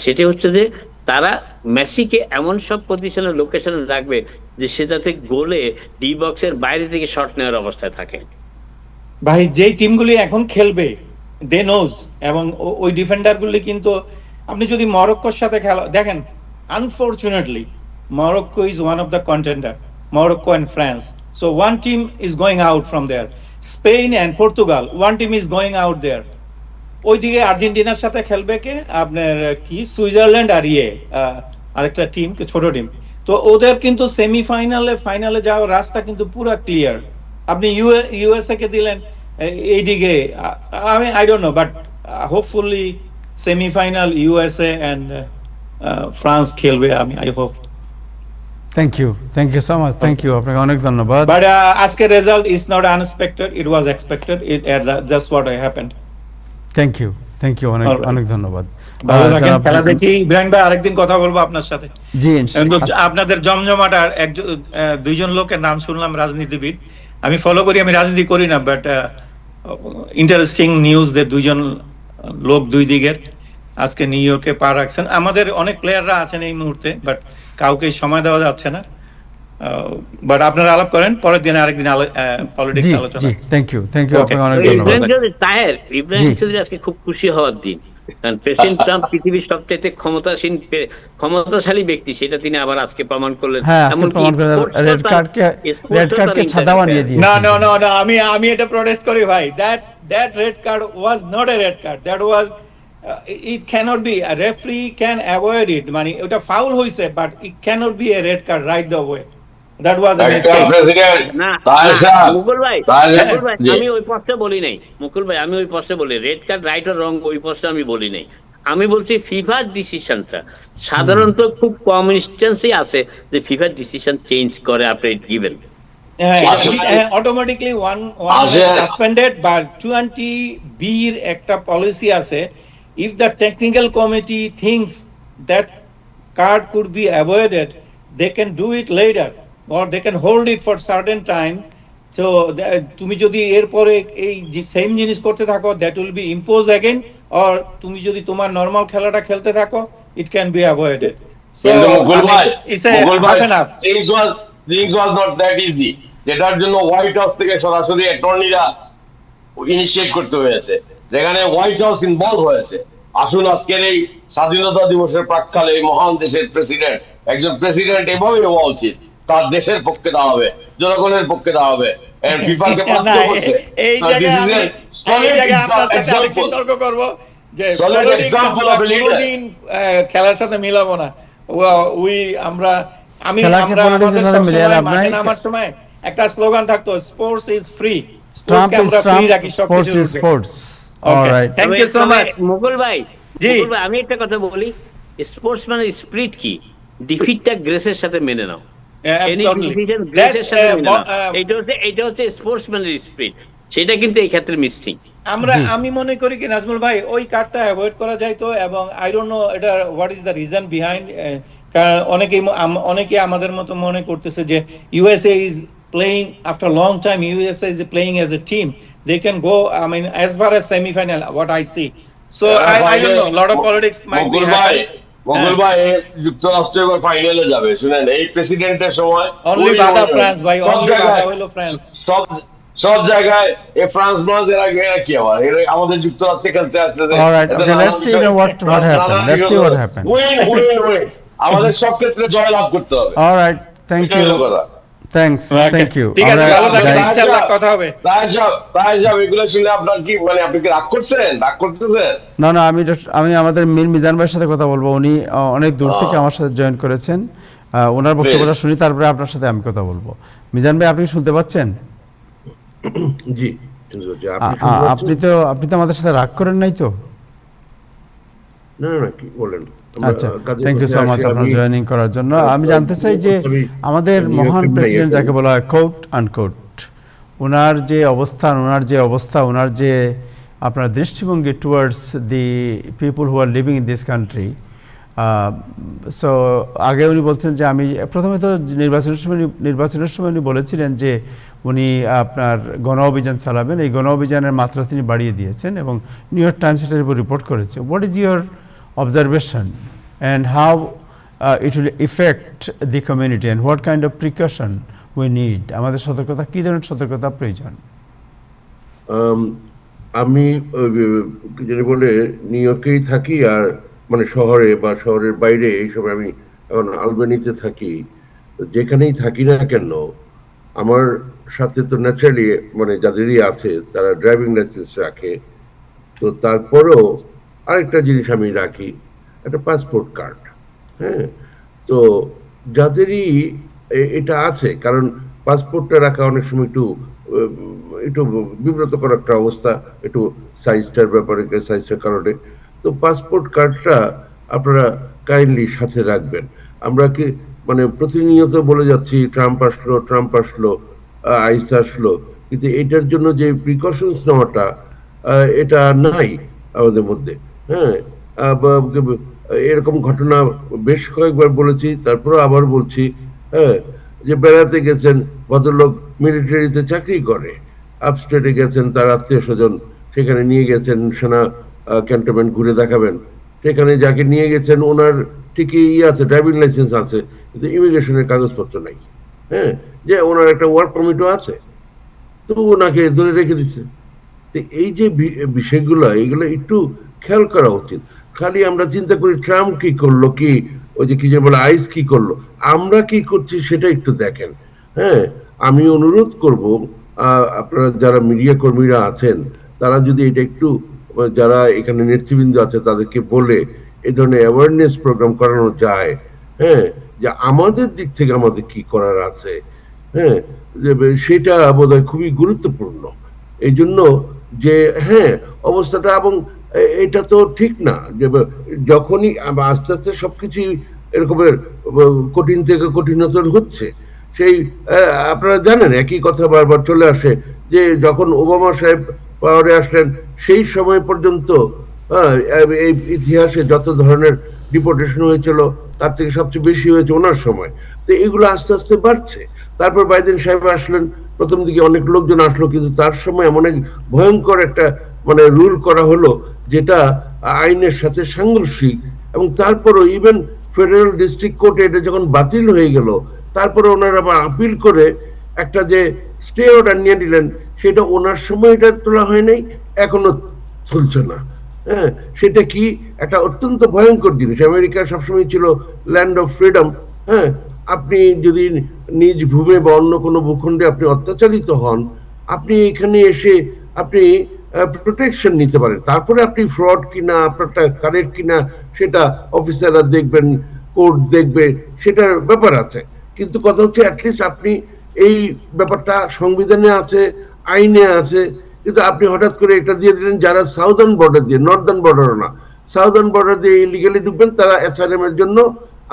সেটা হচ্ছে যে তারা মেসিকে এমন সব পজিশনে লোকেশনে রাখবে যে সে যাতে গোলে ডি বক্সের বাইরে থেকে শট নেওয়ার অবস্থায় থাকে। ভাই যেই টিমগুলি এখন খেলবে দে নোজ, এবং ওই ডিফেন্ডারগুলি কিন্তু আপনি যদি মরক্কোর সাথে খেলা দেখেন, unfortunately Morocco is one of the contender, Morocco and France. So one team is going out from there, Spain and Portugal, one team is going out there. ওইদিকে আর্জেন্টিনার সাথে খেলবে কে আপনার কি সুইজারল্যান্ড আর আরেকটা টিম, ছোট টিম। তো ওদের কিন্তু সেমিফাইনালে ফাইনালে যাওয়ার রাস্তা কিন্তু পুরো ক্লিয়ার। আপনি ইউএসএ কে দিলেন এইদিকে, আমি I don't know, but hopefully semifinal USA and France খেলবে, আমি I hope. Thank you so much, thank you, আপনাকে অনেক ধন্যবাদ। বাট আজকের result is not unexpected, it was expected, it just what happened. Thank you, অনেক ধন্যবাদ। ভালো থাকেন, খেলা দেখি। ইব্রাহিম ভাই আরেকদিন কথা বলবো আপনার সাথে। জি, আপনাদের জমজমাট আর দুইজন লোকের নাম শুনলাম রাজনীতিবিদ, আমি ফলো করি, আমি রাজনীতি করি না, বাট ইন্টারেস্টিং নিউজ যে দুইজন লোক দুই দিকের আজকে নিউ ইয়র্কে পা রাখছেন। আমাদের অনেক প্লেয়াররা আছেন এই মুহূর্তে, বাট কাউকে সময় দেওয়া যাচ্ছে না। বাট আপনারা আলাপ করেন, পরের দিনে আরেকদিন পলিটিক্স জি আলোচনা। জি, থ্যাংক ইউ Okay. আপনাকে অনেক তো ধন্যবাদ। ইব্রাহিম জি। চৌধুরী আজকে খুব খুশি হওয়ার দিন, কারণ প্রেসিডেন্ট ট্রাম্প পৃথিবীর সবচেয়ে ক্ষমতাশালী ব্যক্তি, সেটা তিনি আবার আজকে প্রমাণ করলেন। হ্যাঁ, আজকে এমনকি প্রমাণ করে স্পোর্টসও রেড তার- কার্ডকে স্পোর্টসও তার ছাদা ইন্টারভিউ বানিয়ে দেয়। দিয়ে না না না না, আমি এটা প্রোটেস্ট করি ভাই। That red card was not a red card, that was it cannot be, a referee can avoid it, মানে ওটা ফাউল হইছে, but it cannot be a red card right the way. That was a mistake. President না তাহের না, সাহেব, মুকুল ভাই, তাহের মুকুল ভাই, জি। আমি ওই প্রশ্নে বলি নাই। মুকুল ভাই, আমি ওই প্রশ্নে বলি রেড কার্ড রাইট আর রং, ওই প্রশ্নে আমি বলি নাই। আমি বলছি ফিফার ডিসিশনটা সাধারণত খুব কম ইনস্ট্যান্সই আছে যে ফিফার ডিসিশন চেঞ্জ করে আপনি গিভেন। অটোমেটিকলি ওয়ান আসে- সাসপেন্ডেড, বা 20B এর একটা পলিসি আছে, if the technical committee things that card could be avoided, they can do it later or they can hold it for certain time. So তুমি যদি এরপরে এই যে সেম জিনিস করতে থাকো, that will be imposed again, or তুমি যদি তোমার নরমাল খেলাটা খেলতে থাকো, it can be avoided. So কিন্তু মুকুল ভাই, it's a মুকুল ভাই, half and half. things was not that easy, যেটার জন্য হোয়াইট হাউস থেকে সরাসরি অ্যাটর্নিরা ইনিশিয়েট করতে হয়েছে, যেখানে হোয়াইট হাউস ইনভলভ হয়েছে। আসুন আজকের এই স্বাধীনতা দিবসের প্রাক্কালে এই মহান দেশের প্রেসিডেন্ট, একজন প্রেসিডেন্ট এভাবেই হওয়া উচিত, তার দেশের পক্ষে দাঁড়াবে, জনগণের পক্ষে দাঁড়াবে, ফিফাকে বাধ্য না, করছে। এই জায়গায় আমি এই জায়গায় আপনার সাথে আরেকটু তর্ক করব যে Solid politics example আমরা of a leader. কোনোদিন খেলার সাথে মিলাবো না। আমরা খেলাকে আমরা politics এর আমাদের সাথে সব মিলিয়ে সময় লাভ মাঠে নাই। নামার সময় একটা স্লোগান থাকতো, sports is free. Trump is আমরা ফ্রি রাখি ট্রাম্প, স্পোর্টস সবকিছু। Is sports. Okay. Alright, Thank you so much. মুকুল ভাই, জি। মুকুল ভাই, আমি একটা কথা বলি, স্পোর্টস মানে স্পিরিট কি? ডিফিটটা গ্রেসের সাথে মেনে নাও। Any Absolutely. ডিসিশন That's, গ্রেসের সাথে মেনে নাও। uh, এটা হচ্ছে স্পোর্টসম্যানের স্পিরিট, সেটা কিন্তু এই ক্ষেত্রে মিসিং। আমি মনে করি কি নাজমুল ভাই, ওই কার্ডটা অ্যাভয়েড করা যাইতো, এবং আই ডোন্ট নো এটা what is the reason behind. কারণ অনেকেই আমাদের মতো মনে করতেছে যে USA is playing after long time, USA is playing as a team, they can go, I mean as far as semifinal, what I see. So I don't know, lot of politics might be Mukul ভাই, যুক্তরাষ্ট্র এবার ফাইনালে যাবে। শুনেন, এই প্রেসিডেন্টের সময় অনলি বাধা ফ্রান্স ভাই, সব অনলি জায়গায়- বাধা হলো ফ্রান্স। সব জায়গায় এই ফ্রান্স ব্রান্স এরা কি আবার আমাদের যুক্তরাষ্ট্রে খেলতে আসতেছে। Alright, okay, let's see what happened. Let's see what happened. Win আমাদের সব ক্ষেত্রে জয় লাভ করতে হবে। অলরাইট, থ্যাংক এটাই ইউ, হলো কথা। Thanks, thank you. ঠিক আছে, ভালো থাকবেন, যাই। ইনশাআল্লাহ কথা হবে। তাই সাহেব, এগুলো শুনে আপনার কি মানে, আপনি কি রাগ করছেন, রাগ করতেছেন? না না, আমি আমাদের মীর মিজান ভাইয়ের সাথে কথা বলবো। উনি অনেক দূর থেকে আমার সাথে জয়েন করেছেন। ওনার বক্তব্যটা শুনি, তারপরে আপনার সাথে আমি কথা বলবো। মিজান ভাই, আপনি কি শুনতে পাচ্ছেন? জি, শুনতে পাচ্ছি। আপনি শুনতে পাচ্ছেন? আপনি তো আমাদের সাথে রাগ করেন নাই তো? না না, কি বলেন? আমরা আচ্ছা, কাজের থ্যাংক ইউ মধ্যে সো আছি, মাচ আপনার আমি- জয়েনিং করার জন্য। আমি জানতে চাই যে আমাদের মহান প্রেসিডেন্ট যাকে বলা হয় কোট আনকোট, ওনার যে অবস্থান, ওনার যে আপনার দৃষ্টিভঙ্গি towards the people who are living in this country. So আগে উনি বলছেন যে আমি প্রথমে তো নির্বাচনের সময় উনি বলেছিলেন যে উনি আপনার গণ অভিযান চালাবেন। এই গণ অভিযানের মাত্রা তিনি বাড়িয়ে দিয়েছেন এবং নিউ ইয়র্ক টাইমস এটার উপর রিপোর্ট করেছে। What is your observation and how it will affect the community and what kind of precaution we need? আমাদের সতর্কতা, কি ধরনের সতর্কতা প্রয়োজন? আমি যেটা বলে নিউ ইয়র্কেই থাকি, আর মানে শহরে বা শহরের বাইরে এই সময় আমি এখন আলবেনিতে থাকি। যেখানেই থাকি না কেন, আমার সাথে তো ন্যাচারালি মানে যাদেরই আছে তারা ড্রাইভিং লাইসেন্স রাখে। তো তারপরেও আরেকটা জিনিস আমি রাখি, একটা পাসপোর্ট কার্ড। হ্যাঁ, তো যাদেরই এটা আছে, কারণ পাসপোর্টটা রাখা অনেক সময় একটু বিব্রতকর একটা অবস্থা, একটু সাইজটার ব্যাপারে, সাইজটার কারণে। তো পাসপোর্ট কার্ডটা আপনারা কাইন্ডলি সাথে রাখবেন। আমরা কি মানে প্রতিনিয়ত বলে যাচ্ছি ট্রাম্প আসলো, আইস আসলো, কিন্তু এটার জন্য যে প্রিকশনস নেওয়াটা এটা নাই আমাদের মধ্যে। হ্যাঁ, এরকম ঘটনা বেশ কয়েকবার বলেছি, তারপরে আবার বলছি। হ্যাঁ, যে বেড়াতে গেছেন, ভদ্রলোক মিলিটারিতে চাকরি করে, আপস্টেটে গেছেন, তার আত্মীয় স্বজন সেখানে নিয়ে গেছেন, সেনা ক্যান্টনমেন্ট ঘুরে দেখাবেন। সেখানে যাকে নিয়ে গেছেন ওনার ঠিকই আছে, ড্রাইভিং লাইসেন্স আছে, কিন্তু ইমিগ্রেশনের কাগজপত্র নাই। হ্যাঁ, যে ওনার একটা ওয়ার্ক পারমিটও আছে, তো ওনাকে ধরে রেখে দিচ্ছে। তো এই যে বিষয়গুলো, এগুলো একটু খেয়াল করা উচিত। খালি আমরা চিন্তা করি ট্রাম্প কি করলো, কি ওই যে কি যে বলে আইস কি করলো, আমরা কি করছি সেটা একটু দেখেন। হ্যাঁ, আমি অনুরোধ করব আপনারা যারা মিডিয়া কর্মীরা আছেন তারা যদি এটা একটু, যারা এখানে নেতৃবৃন্দ আছে তাদেরকে বলে এই ধরনের অ্যাওয়ারনেস প্রোগ্রাম করানো যায়। হ্যাঁ, যে আমাদের দিক থেকে আমাদের কি করার আছে, হ্যাঁ, সেটা বোধহয় খুবই গুরুত্বপূর্ণ। এই জন্য যে হ্যাঁ অবস্থাটা, এবং এটা তো ঠিক না যে যখনই আস্তে আস্তে সবকিছু এরকমের কঠিন থেকে কঠিনতর হচ্ছে। সেই আপনারা জানেন একই কথা বারবার চলে আসে যে যখন ওবামা সাহেব পাওয়ারে আসলেন সেই সময় পর্যন্ত এই ইতিহাসে যত ধরনের ডিপোর্টেশন হয়েছিল তার থেকে সবচেয়ে বেশি হয়েছে ওনার সময়। তো এগুলো আস্তে আস্তে বাড়ছে। তারপর বাইডেন সাহেব আসলেন, প্রথম দিকে অনেক লোকজন আসলো, কিন্তু তার সময় এমন এক ভয়ঙ্কর একটা মানে রুল করা হলো যেটা আইনের সাথে সাংঘর্ষিক। এবং তারপরও ইভেন ফেডারেল ডিস্ট্রিক্ট কোর্টে এটা যখন বাতিল হয়ে গেল, তারপরে ওনারা আবার আপিল করে একটা যে স্টে অর্ডার নিয়ে নিলেন, সেটা ওনার সময় এটা তোলা হয় নাই, এখনো চলছে না। হ্যাঁ, সেটা কি একটা অত্যন্ত ভয়ঙ্কর জিনিস। আমেরিকা সবসময় ছিল ল্যান্ড অফ ফ্রিডম। হ্যাঁ, আপনি যদি নিজ ভূমে বা অন্য কোনো ভূখণ্ডে আপনি অত্যাচারিত হন, আপনি এখানে এসে আপনি প্রোটেকশন নিতে পারেন। তারপরে আপনি ফ্রড কিনা আপনারটা কারেক্ট কিনা সেটা অফিসাররা দেখবেন, কোর্ট দেখবে, সেটার ব্যাপার আছে। কিন্তু কথা হচ্ছে অ্যাটলিস্ট আপনি এই ব্যাপারটা সংবিধানে আছে, আইনে আছে, কিন্তু আপনি হঠাৎ করে এটা দিয়ে দিলেন যারা সাউদার্ন বর্ডার দিয়ে, নর্দার্ন বর্ডারও না, সাউদার্ন বর্ডার দিয়ে ইলিগালি ঢুকবেন, তারা অ্যাসাইলামের জন্য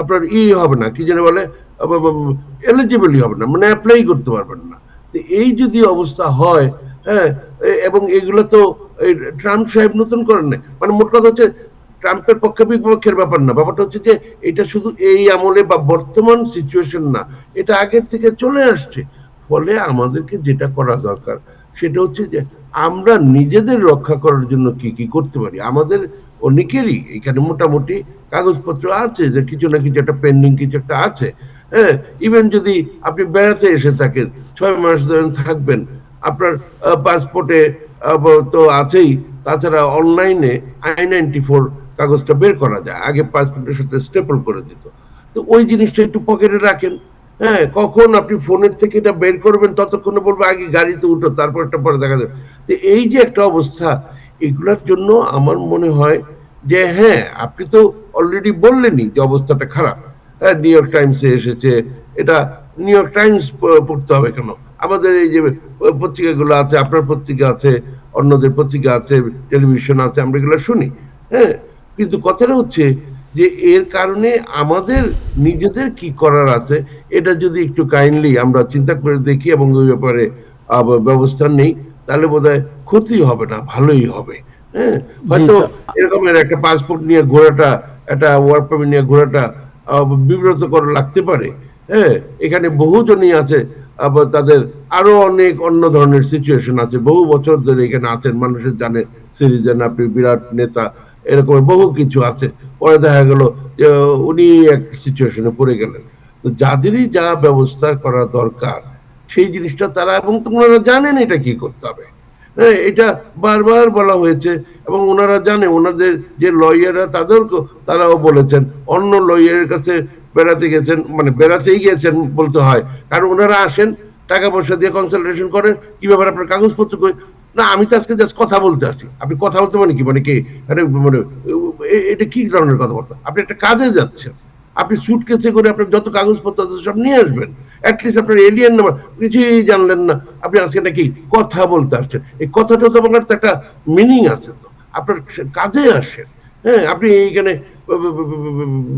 আপনার হবে না, কি যেন বলে, এলিজিবলই হবে না, মানে অ্যাপ্লাই করতে পারবেন না। তো এই যদি অবস্থা হয়, হ্যাঁ, এবং এগুলো তো ট্রাম্প সাহেব নতুন করেন না। মানে মোট কথা হচ্ছে ট্রাম্পের পক্ষে বিপক্ষের ব্যাপার না, ব্যাপারটা হচ্ছে যে এটা শুধু এই আমলে বা বর্তমান সিচুয়েশন না, এটা আগের থেকে চলে আসছে। ফলে আমাদেরকে যেটা করা দরকার সেটা হচ্ছে যে আমরা নিজেদের রক্ষা করার জন্য কি কি করতে পারি। আমাদের অনেকেরই এখানে মোটামুটি কাগজপত্র আছে, যে কিছু না কিছু একটা পেন্ডিং কিছু একটা আছে। হ্যাঁ, ইভেন যদি আপনি বেড়াতে এসে থাকেন, 6 মাস ধরে থাকবেন, আপনার পাসপোর্টে তো আছেই, তাছাড়া অনলাইনে I-94 কাগজটা বের করা যায়, আগে পাসপোর্টের সাথে স্টেপল করে দিত। তো ওই জিনিসটা একটু পকেটে রাখেন। হ্যাঁ, কখন আপনি ফোনের থেকে এটা বের করবেন ততক্ষণে বলবো আগে গাড়িতে উঠো, তারপর একটা পরে দেখা যাবে। তো এই যে একটা অবস্থা, এগুলোর জন্য আমার মনে হয় যে হ্যাঁ, আপনি তো অলরেডি বললেনই যে অবস্থাটা খারাপ। হ্যাঁ, নিউ ইয়র্ক টাইমসে এসেছে, এটা নিউ ইয়র্ক টাইমস পড়তে হবে কেন? আমাদের এই যে পত্রিকাগুলো আছে, আপনার পত্রিকা আছে, অন্যদের পত্রিকা আছে, টেলিভিশন আছে, আমরা এগুলো শুনি। হ্যাঁ, কিন্তু কথাটা হচ্ছে যে এর কারণে আমাদের নিজেদের কি করার আছে এটা যদি একটু কাইন্ডলি আমরা চিন্তা করে দেখি এবং ওই ব্যাপারে ব্যবস্থা নেই, তাহলে বোধহয় ক্ষতি হবে না, ভালোই হবে। হ্যাঁ, হয়তো এরকমের একটা পাসপোর্ট নিয়ে ঘোরাটা, একটা ওয়ার্ক পারমিট নিয়ে ঘোরাটা বিব্রতকর লাগতে পারে। হ্যাঁ, এখানে বহুজনই আছে, আবার তাদের আরো অনেক অন্য ধরনের সিচুয়েশন আছে, বহু বছর ধরে এখানে আছেন, মানুষের জানে সিরিজেন, আপনি বিরাট নেতা, এরকম বহু কিছু আছে। পরে দেখা গেল যে উনি এক সিচুয়েশনে পড়ে গেলেন। তো যাদেরই যা ব্যবস্থা করা দরকার সেই জিনিসটা তারা, এবং তোমরা জানেন এটা কি করতে হবে। হ্যাঁ, এটা বারবার বলা হয়েছে, এবং ওনারা জানে, ওনাদের যে লয়াররা তারাও বলেছেন, অন্য লয়ারের কাছে বেড়াতে গেছেন, মানে বেড়াতেই গিয়েছেন বলতে হয়, কারণ ওনারা আসেন টাকা পয়সা দিয়ে কনসালটেশন করেন, কি ব্যাপার আপনার কাগজপত্র কই, না আমি তো আজকে জাস্ট কথা বলতে আসছি। আপনি কথা বলতে মানে কি, মানে কি মানে এটা কি ধরনের কথাবার্তা? আপনি একটা কাজে যাচ্ছেন, আপনি সুটকেসে করে আপনার যত কাগজপত্র আছে সব নিয়ে আসবেন। অ্যাটলিস্ট আপনার এলিয়েন নাম্বার কিছুই জানলেন না, আপনি আজকে নাকি কথা বলতে আসছেন। এই কথাটা তো আপনার তো একটা মিনিং আছে, তো আপনার কাজে আসেন। হ্যাঁ, আপনি এইখানে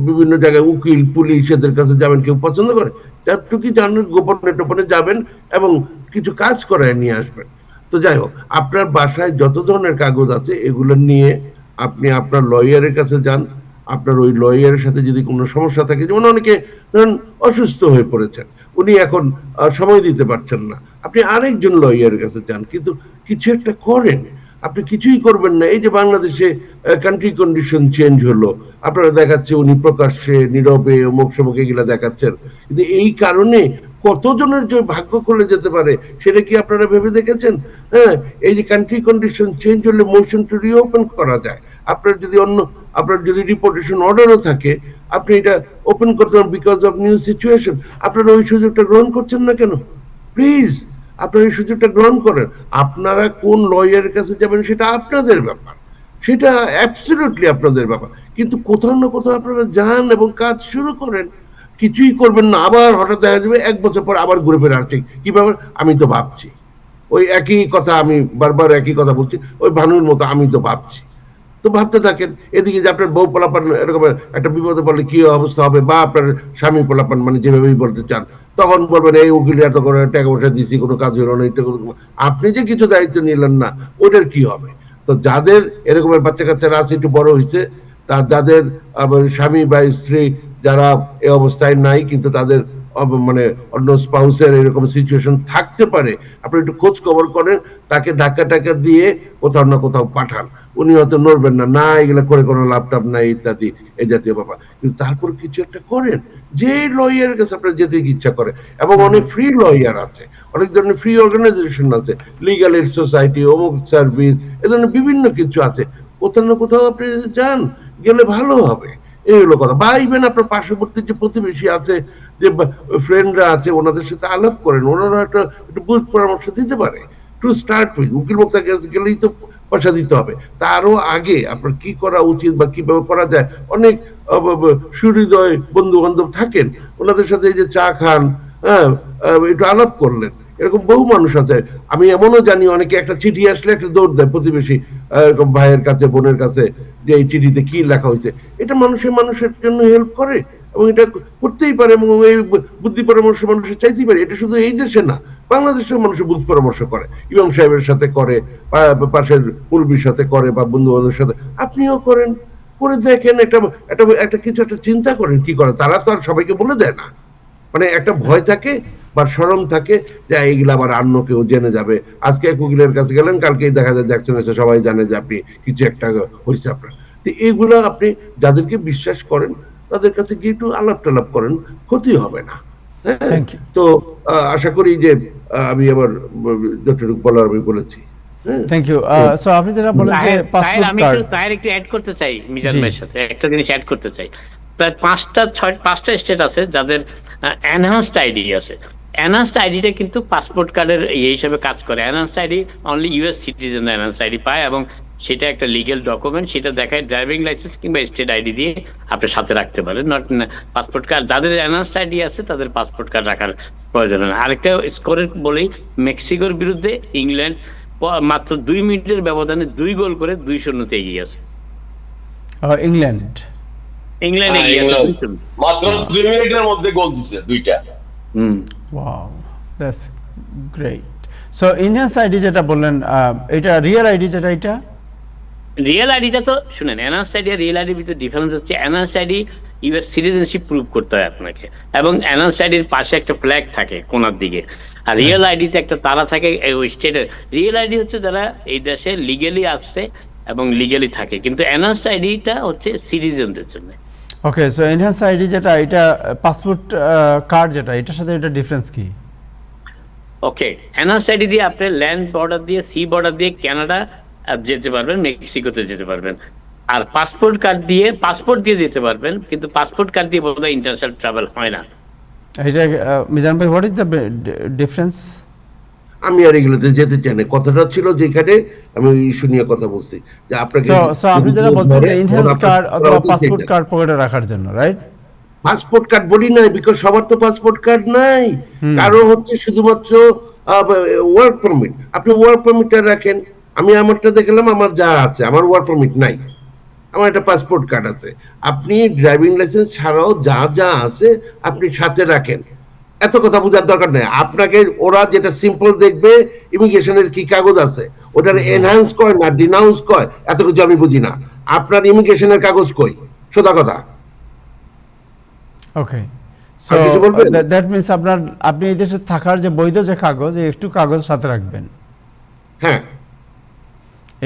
বিভিন্ন জায়গায় উকিল পুলিশ এদের কাছে যাবেন, কেউ পছন্দ করে? তারটুকু জানেন, গোপনে টোপনে যাবেন এবং কিছু কাজ করায় নিয়ে আসবেন। তো যাই হোক, আপনার বাসায় যত ধরনের কাগজ আছে এগুলো নিয়ে আপনি আপনার লয়ারের কাছে যান। আপনার ওই লয়ারের সাথে যদি কোনো সমস্যা থাকে, যেমন অনেকে ধরেন অসুস্থ হয়ে পড়েছেন, উনি এখন সময় দিতে পারছেন না, আপনি আরেকজন লয়ারের কাছে যান, কিন্তু কিছু একটা করেন। আপনি কিছুই করবেন না। এই যে বাংলাদেশে কান্ট্রি কন্ডিশন চেঞ্জ হলো, আপনারা দেখাচ্ছে উনি প্রকাশ্যে নীরবে অমুক সমুক এগুলা দেখাচ্ছেন, কিন্তু এই কারণে কতজনের যে ভাগ্য খুলে যেতে পারে সেটা কি আপনারা ভেবে দেখেছেন? হ্যাঁ, এই যে কান্ট্রি কন্ডিশন চেঞ্জ হলে মোশন টু রিওপেন করা যায়। আপনার যদি ডিপোর্টেশন অর্ডারও থাকে, আপনি এটা ওপেন করতে পারেন বিকজ অফ নিউ সিচুয়েশন। আপনারা ওই সুযোগটা গ্রহণ করছেন না কেন? প্লিজ আপনারা এই সুযোগটা গ্রহণ করেন। আপনারা কোন লয়ারের কাছে যাবেন সেটা আপনাদের ব্যাপার, সেটা অ্যাবসলিউটলি আপনাদের ব্যাপার, কিন্তু কোথাও না কোথাও আপনারা যান এবং কাজ শুরু করেন। কিছুই করবেন না, আবার হঠাৎ দেখা যাবে 1 বছর পর আবার ঘুরে ফিরে আসছে কি ব্যাপার, আমি তো ভাবছি। ওই একই কথা, আমি বারবার একই কথা বলছি, ওই ভানুর মতো আমি তো ভাবছি। তো ভাবতে থাকেন। এদিকে যে আপনার বউ পোলাপান এরকম একটা বিপদে পড়লে কি অবস্থা হবে, বা আপনার স্বামী পোলাপান মানে যেভাবেই বলতে চান, তখন বলবেন এই উকিল এত করে টাকা পয়সা দিচ্ছি, কোনো কাজ হলো না, এটা আপনি যে কিছু দায়িত্ব নিলেন না, ওটার কি হবে? তো যাদের এরকমের বাচ্চা কাচ্চারা আছে, একটু বড় হয়েছে, যাদের স্বামী বা স্ত্রী যারা এই অবস্থায় নাই, কিন্তু তাদের মানে অন্য স্পাউসের এরকম সিচুয়েশন থাকতে পারে, আপনি একটু খোঁজ খবর করেন, তাকে ধাক্কা টাক্কা দিয়ে কোথাও না কোথাও পাঠান। উনি হয়তো নড়বেন না, না এগুলো করে কোনো ল্যাপটপ নাই ইত্যাদি এই জাতীয় ব্যাপার, কিন্তু তারপর কিছু একটা করেন। যে লয়ারের কাছে আপনার যেতে ইচ্ছা করে, এবং অনেক ফ্রি লয়ার আছে, অনেক ধরনের ফ্রি অর্গানাইজেশন আছে, লিগাল এইড সোসাইটি, অমুক সার্ভিস, এ ধরনের বিভিন্ন কিছু আছে। কোথাও না কোথাও আপনি যান, গেলে ভালো হবে। এই হলো কথা। বা ইভেন আপনার পার্শ্ববর্তী যে প্রতিবেশী আছে, যে ফ্রেন্ডরা আছে, ওনাদের সাথে আলাপ করেন, ওনারা একটু বুঝ পরামর্শ দিতে পারে। টু স্টার্ট উইথ উকিল মুক্তার কাছে গেলেই তো পয়সা দিতে হবে, তারও আগে আপনার কি করা উচিত বা কিভাবে করা যায়, অনেক সুহৃদয় বন্ধু বান্ধব থাকেন, ওনাদের সাথে এই যে চা খান, হ্যাঁ, একটু আলাপ করলেন, এরকম বহু মানুষ আছে। আমি এমনও জানি অনেকে একটা চিঠি আসলে একটা দৌড় দেয় প্রতিবেশী এরকম ভাইয়ের কাছে, বোনের কাছে, যে এই চিঠিতে কি লেখা হয়েছে। এটা মানুষের জন্য হেল্প করে, এবং এটা করতেই পারে, এবং এই বুদ্ধি পরামর্শ মানুষের চাইতেই পারে। এটা শুধু এই দেশে না, বাংলাদেশেও মানুষের বুদ্ধি পরামর্শ করে, ইমাম সাহেবের সাথে করে, পাশের মুরব্বীর সাথে করে, বা বন্ধু বান্ধবের সাথে। আপনিও করেন, করে দেখেন, একটা কিছু একটা চিন্তা করেন কি করে। তারা তো আর সবাইকে বলে দেয় না, মানে একটা ভয় থাকে বা শরম থাকে যে এইগুলা আবার অন্য কেউ জেনে যাবে। আজকে এক উকিলের কাছে গেলেন, কালকেই দেখা যায় দেখছেন এসে সবাই জানে যে আপনি কিছু একটা হয়েছে আপনার। তো এইগুলো আপনি যাদেরকে বিশ্বাস করেন তাদের কাছে গিয়ে একটু আলাপ টালাপ করেন, ক্ষতি হবে না। হ্যাঁ, তো আশা করি যে আমি আবার যতটুকু বলার আমি বলেছি। Thank you. সো আপনি যেটা বলেন যে পাসপোর্ট আমি কার্ড, একটু অ্যাড করতে চাই মিজান ভাইয়ের সাথে, একটা জিনিস অ্যাড করতে চাই। প্রায় 5টা স্টেট আছে যাদের এনহান্সড আইডি আছে। এনহান্সড আইডিটা কিন্তু পাসপোর্ট কার্ডের হিসেবে কাজ করে। Enhanced ID only US citizen enhanced ID পায়, এবং সেটা একটা লিগেল ডকুমেন্ট, সেটা দেখায় ড্রাইভিং লাইসেন্স কিংবা স্টেট আইডি দিয়ে আপনি সাথে রাখতে পারেন, নট পাসপোর্ট কার্ড। যাদের এনহান্সড আইডি আছে তাদের পাসপোর্ট কার্ড রাখার প্রয়োজন হয় না। আরেকটা স্কোরের বলেই, মেক্সিকোর বিরুদ্ধে ইংল্যান্ড মাত্র 2 মিনিটের ব্যবধানে 2 গোল করে 2-0 এগিয়ে আছে। ইংল্যান্ড এগিয়ে আছে মাত্র 2 মিনিটের মধ্যে গোল দিছে দুইটা। Wow, that's great. So enhance ID যেটা বললেন, এটা রিয়েল আইডি যেটা, এটা রিয়েল আইডিটা তো শুনেন, এনহান্সড আইডি আর রিয়েল আইডির ভিতরে ডিফারেন্স হচ্ছে, enhanced ID US citizenship prove করতে হয় আপনাকে, এবং এনহান্সড আইডির পাশে একটা ফ্ল্যাগ থাকে কোনার দিকে, আর রিয়েল আইডিতে একটা তারা থাকে ওই স্টেটের। রিয়েল আইডি হচ্ছে যারা এই দেশে লিগেলি আসছে এবং লিগেলি থাকে, কিন্তু এনহান্সড আইডিটা হচ্ছে সিটিজেনদের জন্য। ওকে, সো এনহ্যান্স আইডি যেটা, এটা পাসপোর্ট কার্ড যেটা, এটার সাথে এটা ডিফারেন্স কি? ওকে, এনহান্সড আইডি দিয়ে আপনি ল্যান্ড বর্ডার দিয়ে, সি বর্ডার দিয়ে কানাডা যেতে পারবেন, মেক্সিকোতে যেতে পারবেন। আর পাসপোর্ট দিয়ে যেতে পারবেন, কিন্তু পাসপোর্ট কার্ড দিয়ে বোধহয় ইন্টারন্যাশনাল ট্রাভেল হয় না। এটা মিজান ভাই, হোয়াট ইজ দ্য ডিফারেন্স? আমি আর এগুলোতে যেতে চাই না। কথাটা ছিল যেখানে আমি ওই ইস্যু নিয়ে কথা বলছি, যে আপনাকে সো আপনি যেটা বলছেন যে ইনহ্যান্স কার্ড অথবা পাসপোর্ট কার্ড পকেটে রাখার জন্য, রাইট? পাসপোর্ট কার্ড বলি নাই, বিকজ সবার তো পাসপোর্ট কার্ড নাই, কারো হচ্ছে শুধুমাত্র ওয়ার্ক পারমিট। আপনি ওয়ার্ক পারমিটটা রাখেন, আমি আমারটা দেখলাম, আমার যা আছে, আমার ওয়ার্ক পারমিট নাই, আমার একটা পাসপোর্ট কার্ড আছে। আপনি ড্রাইভিং লাইসেন্স ছাড়াও যা যা আছে আপনি সাথে রাখেন, এত কথা বোঝার দরকার নেই আপনাকে। ওরা যেটা সিম্পল দেখবে ইমিগ্রেশনের কি কাগজ আছে, ওটার এনহান্স কয় না ডিনাউন্স কয়, এত কিছু আমি বুঝি না। আপনার ইমিগ্রেশনের কাগজ কই, সোজা কথা। ওকে, সো কিছু বলবেন? দ্যাট মিনস আপনি এই দেশে থাকার যে বৈধ যে কাগজ, এই একটু কাগজ সাথে রাখবেন। হ্যাঁ,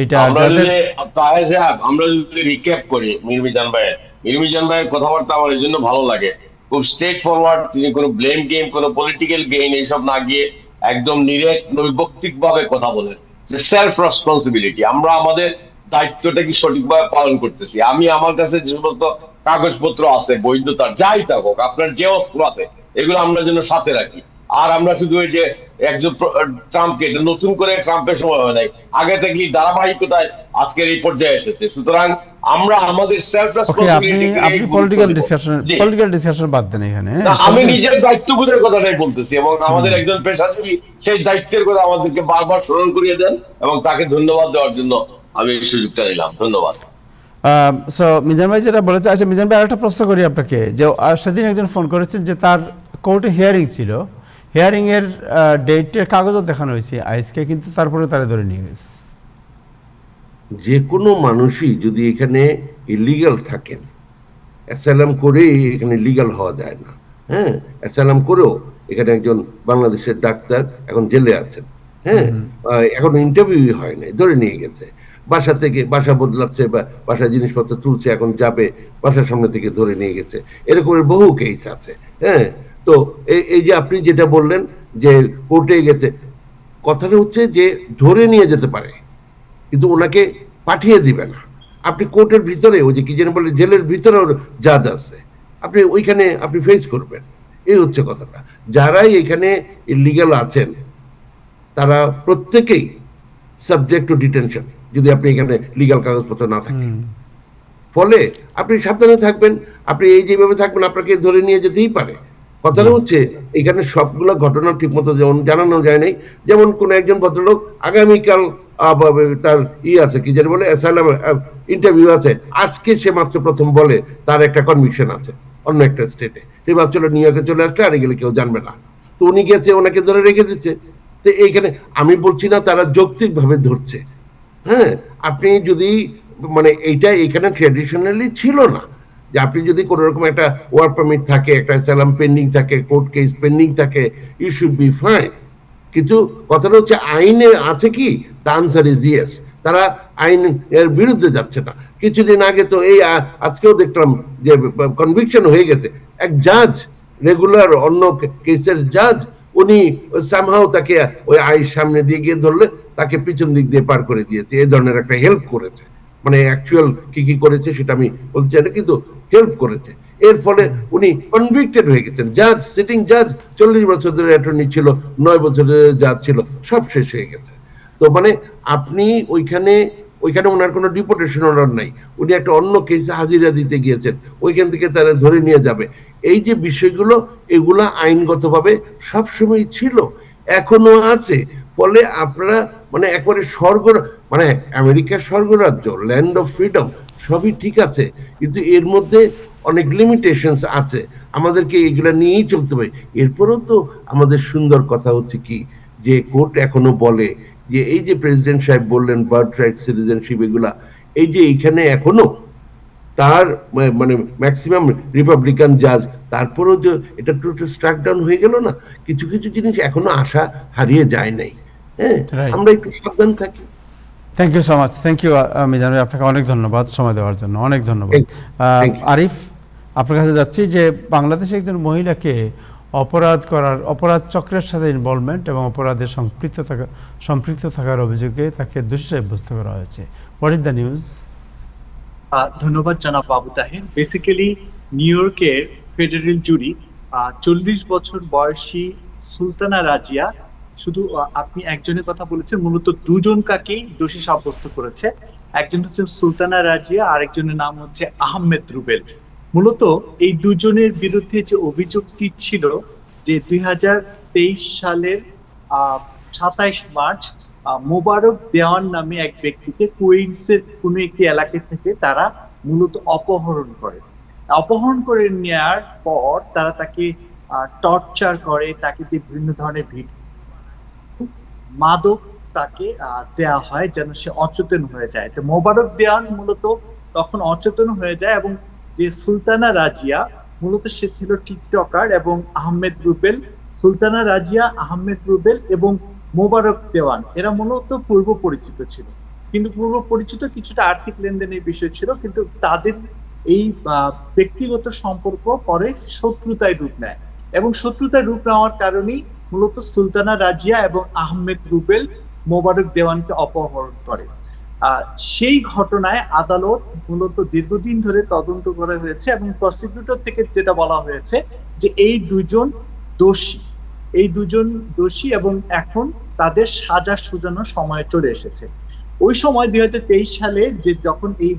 এইটা আমরা যাদের যদি তাহের সাহেব, আমরা যদি রিক্যাপ করি মিরমিজান ভাইয়ের কথাবার্তা আমার এই জন্য ভালো লাগে, খুব স্ট্রেট ফরওয়ার্ড। তিনি কোনো ব্লেম গেম, কোনো পলিটিক্যাল গেইন এইসব না গিয়ে একদম নিরেট নৈর্ব্যক্তিক ভাবে কথা বলেন যে সেলফ রেসপন্সিবিলিটি, আমরা আমাদের দায়িত্বটা কি সঠিকভাবে পালন করতেছি। আমি আমার কাছে যে সমস্ত কাগজপত্র আছে বৈধতার, যাই থাকুক, আপনার যে অস্ত্র আছে, এগুলো আমরা যেন সাথে রাখি। আর আমরা শুধু ওই যে একজন ট্রাম্পকে, এটা নতুন করে ট্রাম্পের সময় হয় নাই, আগে থেকেই ধারাবাহিকতায় আজকের এই পর্যায়ে এসেছে। সুতরাং আমরা আমাদের সেলফ ওকে, আপনি রেসপন্সিবিলিটি পলিটিক্যাল ডিসকাশন বাদ দেন এখানে। আমি নিজের দায়িত্ববোধের কথাটাই বলতেছি, এবং আমাদের একজন পেশাজীবী সেই দায়িত্বের কথা আমাদেরকে বারবার স্মরণ করিয়ে দেন, এবং তাকে ধন্যবাদ দেওয়ার জন্য আমি এই সুযোগটা নিলাম। ধন্যবাদ। সো মিজান ভাই যেটা বলেছে, আচ্ছা মিজান ভাই আরেকটা প্রশ্ন করি আপনাকে, যে সেদিন একজন ফোন করেছেন যে তার কোর্টে হিয়ারিং ছিল, হিয়ারিং এর ডেটের কাগজও দেখানো হয়েছে আইসকে, কিন্তু তারপরে তারা ধরে নিয়ে গেছে। যে কোনো মানুষই যদি এখানে ইলিগাল থাকেন, অ্যাসাইলাম করেই এখানে লিগাল হওয়া যায় না। হ্যাঁ, অ্যাসাইলাম করেও এখানে একজন বাংলাদেশের ডাক্তার এখন জেলে আছেন। হ্যাঁ, এখন ইন্টারভিউ হয় নাই, ধরে নিয়ে গেছে। বাসা থেকে বাসা বদলাচ্ছে, বা বাসায় জিনিসপত্র তুলছে, এখন যাবে, বাসার সামনে থেকে ধরে নিয়ে গেছে। এরকমের বহু কেস আছে। হ্যাঁ, তো এই যে আপনি যেটা বললেন যে কোর্টে গেছে, কথাটা হচ্ছে যে ধরে নিয়ে যেতে পারে, কিন্তু ওনাকে পাঠিয়ে দিবে না। আপনি কোর্টের ভিতরে, ওই যে কি যেন বলে, জেলের ভিতরে জাজ আছে, আপনি ওইখানে আপনি ফেস করবেন। এই হচ্ছে কথাটা। যারাই এখানে ইলিগাল আছেন তারা প্রত্যেকেই সাবজেক্ট টু ডিটেনশন, যদি আপনি এখানে লিগাল কাগজপত্র না থাকে। ফলে আপনি সাবধানে থাকবেন। আপনি এই যেভাবে থাকবেন, আপনাকে ধরে নিয়ে যেতেই পারে। কথাটা হচ্ছে এখানে সবগুলো ঘটনা ঠিকমতো যেমন জানানো যায় নাই। যেমন কোন একজন ভদ্রলোক আগামীকাল তার আছে, কি যেন বলে, অ্যাসাইলাম ইন্টারভিউ আছে, আজকে সে মাত্র প্রথম বলে তার একটা কনভিকশন আছে অন্য একটা স্টেটে, সে ভাবছিল নিউ ইয়র্কে চলে আসলে আর গেলে কেউ জানবে না। তো উনি গেছে, ওনাকে ধরে রেখে দিচ্ছে। তো এইখানে আমি বলছি না তারা যৌক্তিক ভাবে ধরছে। হ্যাঁ, আপনি যদি মানে এইটা এখানে ট্র্যাডিশনালি ছিল না, যে আপনি যদি কোনো রকম একটা ওয়ার্ক পারমিট থাকে, একটা অ্যাসাইলাম পেন্ডিং থাকে, কোর্ট কেস পেন্ডিং থাকে, ইউ শুড বি ফাইন। কিন্তু কথাটা হচ্ছে আইনে আছে কি, দ্য আনসার ইজ ইয়েস। তারা আইন এর বিরুদ্ধে যাচ্ছে না। কিছুদিন আগে তো এই আজকেও দেখলাম যে কনভিকশন হয়ে গেছে, এক জাজ, রেগুলার অন্য কেসের জাজ, উনি সামহাও তাকে ওই আইন সামনে দিয়ে গিয়ে ধরলে তাকে পিছন দিক দিয়ে পার করে দিয়েছে। এই ধরনের একটা হেল্প করেছে। মানে অ্যাকচুয়াল কি কি করেছে সেটা আমি বলতে চাই না, কিন্তু হেল্প করেছে। এর ফলে উনি কনভিক্টেড হয়ে গেছেন। জাজ, সিটিং জাজ, 40 বছর ধরে অ্যাটর্নি ছিল, 9 বছর ধরে জাজ ছিল, সব শেষ হয়ে গেছে। তো মানে আপনি ওইখানে ওনার কোনো ডিপোর্টেশন অর্ডার নাই, উনি একটা অন্য কেসে হাজিরা দিতে গিয়েছেন, ওইখান থেকে তারা ধরে নিয়ে যাবে। এই যে বিষয়গুলো, এগুলা আইনগতভাবে সবসময় ছিল, এখনো আছে। ফলে আপনারা মানে একবারে মানে আমেরিকার স্বর্গরাজ্য, ল্যান্ড অফ ফ্রিডম, সবই ঠিক আছে, কিন্তু এর মধ্যে অনেক লিমিটেশনস আছে। আমাদেরকে এগুলা নিয়েই চলতে হবে। এরপরেও তো আমাদের সুন্দর কথা হচ্ছে কি, যে কোর্ট এখনো বলে যে এই যে প্রেসিডেন্ট সাহেব বললেন বার্থ রাইট, সিটিজেনশিপ, এগুলা এই যে এখানে এখনো তার মানে ম্যাক্সিমাম রিপাবলিকান জাজ, তারপরেও যে এটা টোটাল স্ট্রাক ডাউন হয়ে গেল না, কিছু কিছু জিনিস এখনো আশা হারিয়ে যায় নাই। হ্যাঁ, আমরা একটু সাবধান থাকি। Thank you so much. Thank you Mizan ভাই, আপনাকে অনেক ধন্যবাদ সময় দেওয়ার জন্য, অনেক ধন্যবাদ। Thank you. আরিফ, আপনার কাছে যাচ্ছি যে বাংলাদেশে একজন মহিলাকে অপরাধ চক্রের সাথে ইনভলভমেন্ট এবং অপরাধে সম্পৃক্ত থাকার অভিযোগে তাকে দোষী সাব্যস্ত করা হয়েছে। What is the news? ধন্যবাদ জনাব আবু তাহের। বেসিক্যালি নিউ ইয়র্কের ফেডারেল জুরি 40 বছর বয়সী সুলতানা রাজিয়া, শুধু আপনি একজনের কথা বলেছেন, মূলত দুজন কাকেই দোষী সাব্যস্ত করেছে। একজন হচ্ছেন সুলতানা রাজিয়া, আরেকজনের নাম হচ্ছে আহমেদ রুবেল। মূলত এই দুজনের বিরুদ্ধে যে অভিযোগটি ছিল যে 2023 সালের 27 মার্চ মোবারক দেওয়ান নামে এক ব্যক্তিকে কুইন্সের কোনো একটি এলাকা থেকে তারা মূলত অপহরণ করে নেওয়ার পর তারা তাকে টর্চার করে, তাকে বিভিন্ন ধরনের মাদক তাকে দেয়া হয় যেন সে অচেতন হয়ে যায়। তো মোবারক দেওয়ান মূলত তখন অচেতন হয়ে যায়, এবং যে সুলতানা রাজিয়া মূলত সে ছিল টিকটকার, এবং আহমেদ রুবেল, সুলতানা রাজিয়া, আহমেদ রুবেল এবং মোবারক দেওয়ান এরা মূলত পূর্ব পরিচিত ছিল। কিন্তু পূর্ব পরিচিত, কিছুটা আর্থিক লেনদেনের বিষয় ছিল, কিন্তু তাদের এই ব্যক্তিগত সম্পর্ক পরে শত্রুতায় রূপ নেয়, এবং শত্রুতায় রূপ নেওয়ার কারণেই মূলত সুলতানা রাজিয়া এবং আহমেদ রুবেল মোবারক দেওয়ানকে অপহরণ করে। সেই ঘটনায় আদালত মূলত দীর্ঘদিন ধরে তদন্ত করা হয়েছে, এবং প্রসিকিউটর থেকে যেটা বলা হয়েছে যে এই দুজন দোষী এবং এখন তাদের সাজা সুজানোর সময় চলে এসেছে। ওই সময় 2023 সালে যে যখন এই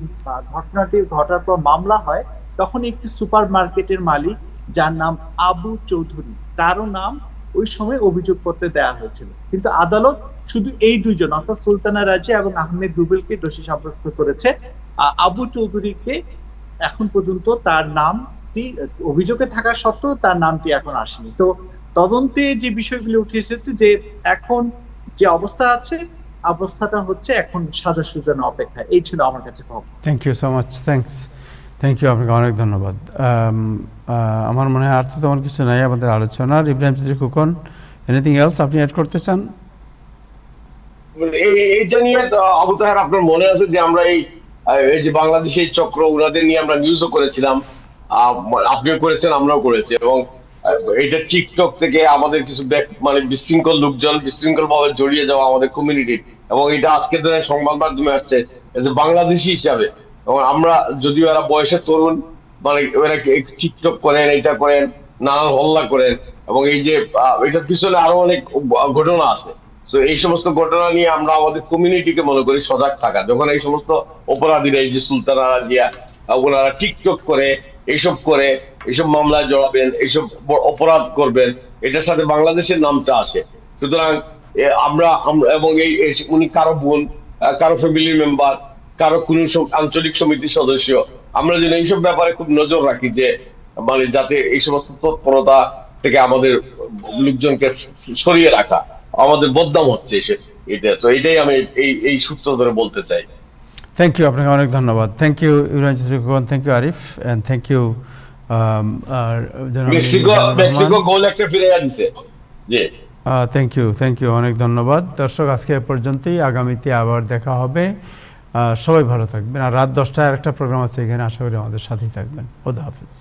ঘটনাটি ঘটার পর মামলা হয়, তখন একটি সুপার মার্কেটের মালিক যার নাম আবু চৌধুরী, তারও নাম ওই সময় অভিযোগপত্রে দেওয়া হয়েছিল। কিন্তু আদালত শুধু এই দুইজন অর্থাৎ সুলতানা রাজিয়া এবং আহমেদ রুবেলকে দোষী সাব্যস্ত করেছে। আবু চৌধুরীকে এখন পর্যন্ত তার নামটি অভিযোগে থাকা সত্ত্বেও তার নামটি এখন আসেনি। তো তদন্তে যে বিষয়গুলো উঠে এসেছে যে এখন যে অবস্থা আছে, অবস্থাটা হচ্ছে এখন সাজা সুজানো অপেক্ষা। এই ছিল আমার কাছে খবর। Thank you so much, thank you, আপনাকে অনেক ধন্যবাদ। আমার মনে হয় আর তো তেমন কিছু নাই আমাদের আলোচনার। ইব্রাহিম চৌধুরী খোকন, এনিথিং এলস আপনি অ্যাড করতে চান? এইটা নিয়ে আবু তাহের, আপনার মনে আছে যে আমরা এই যে বাংলাদেশে এই চক্র, ওনাদের নিয়ে আমরা নিউজও করেছিলাম, আপনিও করেছেন, আমরাও করেছি, এবং এটা টিকটক থেকে আমাদের কিছু মানে বিশৃঙ্খল লোকজন বিশৃঙ্খল ভাবে জড়িয়ে যাওয়া আমাদের কমিউনিটির, এবং এটা আজকের দিনে সংবাদ মাধ্যমে আসছে যে বাংলাদেশি হিসাবে, এবং আমরা যদিও এরা বয়সে তরুণ, মানে এরা টিকটক করেন, এটা করেন, নানান হল্লা করেন, এবং এই যে এটার পিছনে আরো অনেক ঘটনা আছে। তো এই সমস্ত ঘটনা নিয়ে আমরা আমাদের কমিউনিটিকে মনে করি সজাগ থাকা, যখন এই সমস্ত অপরাধীরা, এই যে সুলতানা রাজিয়া, ওনারা টিকটক করে এইসব মামলায় জড়াবেন, এইসব অপরাধ করবেন, এটার সাথে বাংলাদেশের নামটা আসে। সুতরাং আমরা এবং উনি কারো বোন, কারো ফ্যামিলি মেম্বার, কারো কোন আঞ্চলিক সমিতির সদস্য, আমরা যেন এইসব ব্যাপারে খুব নজর রাখি, যে মানে যাতে এই সমস্ত তৎপরতা থেকে আমাদের লোকজনকে সরিয়ে রাখা। আমাদের বদনাম হচ্ছে এটা, তো এটাই আমি এই সূত্র ধরে বলতে চাই। থ্যাংক ইউ, আপনাকে অনেক ধন্যবাদ। Thank you Ibrahim Chowdhury Khokon, thank you Arif, and thank you Mexico goal একটা ফিরে আনছে। জি, থ্যাংক ইউ, অনেক ধন্যবাদ। দর্শক, আজকে এ পর্যন্তই, আগামীতে আবার দেখা হবে। সবাই ভালো থাকবেন, আর রাত 10টায় আরেকটা প্রোগ্রাম আছে এখানে, আশা করি আমাদের সাথেই থাকবেন। খোদা হাফেজ।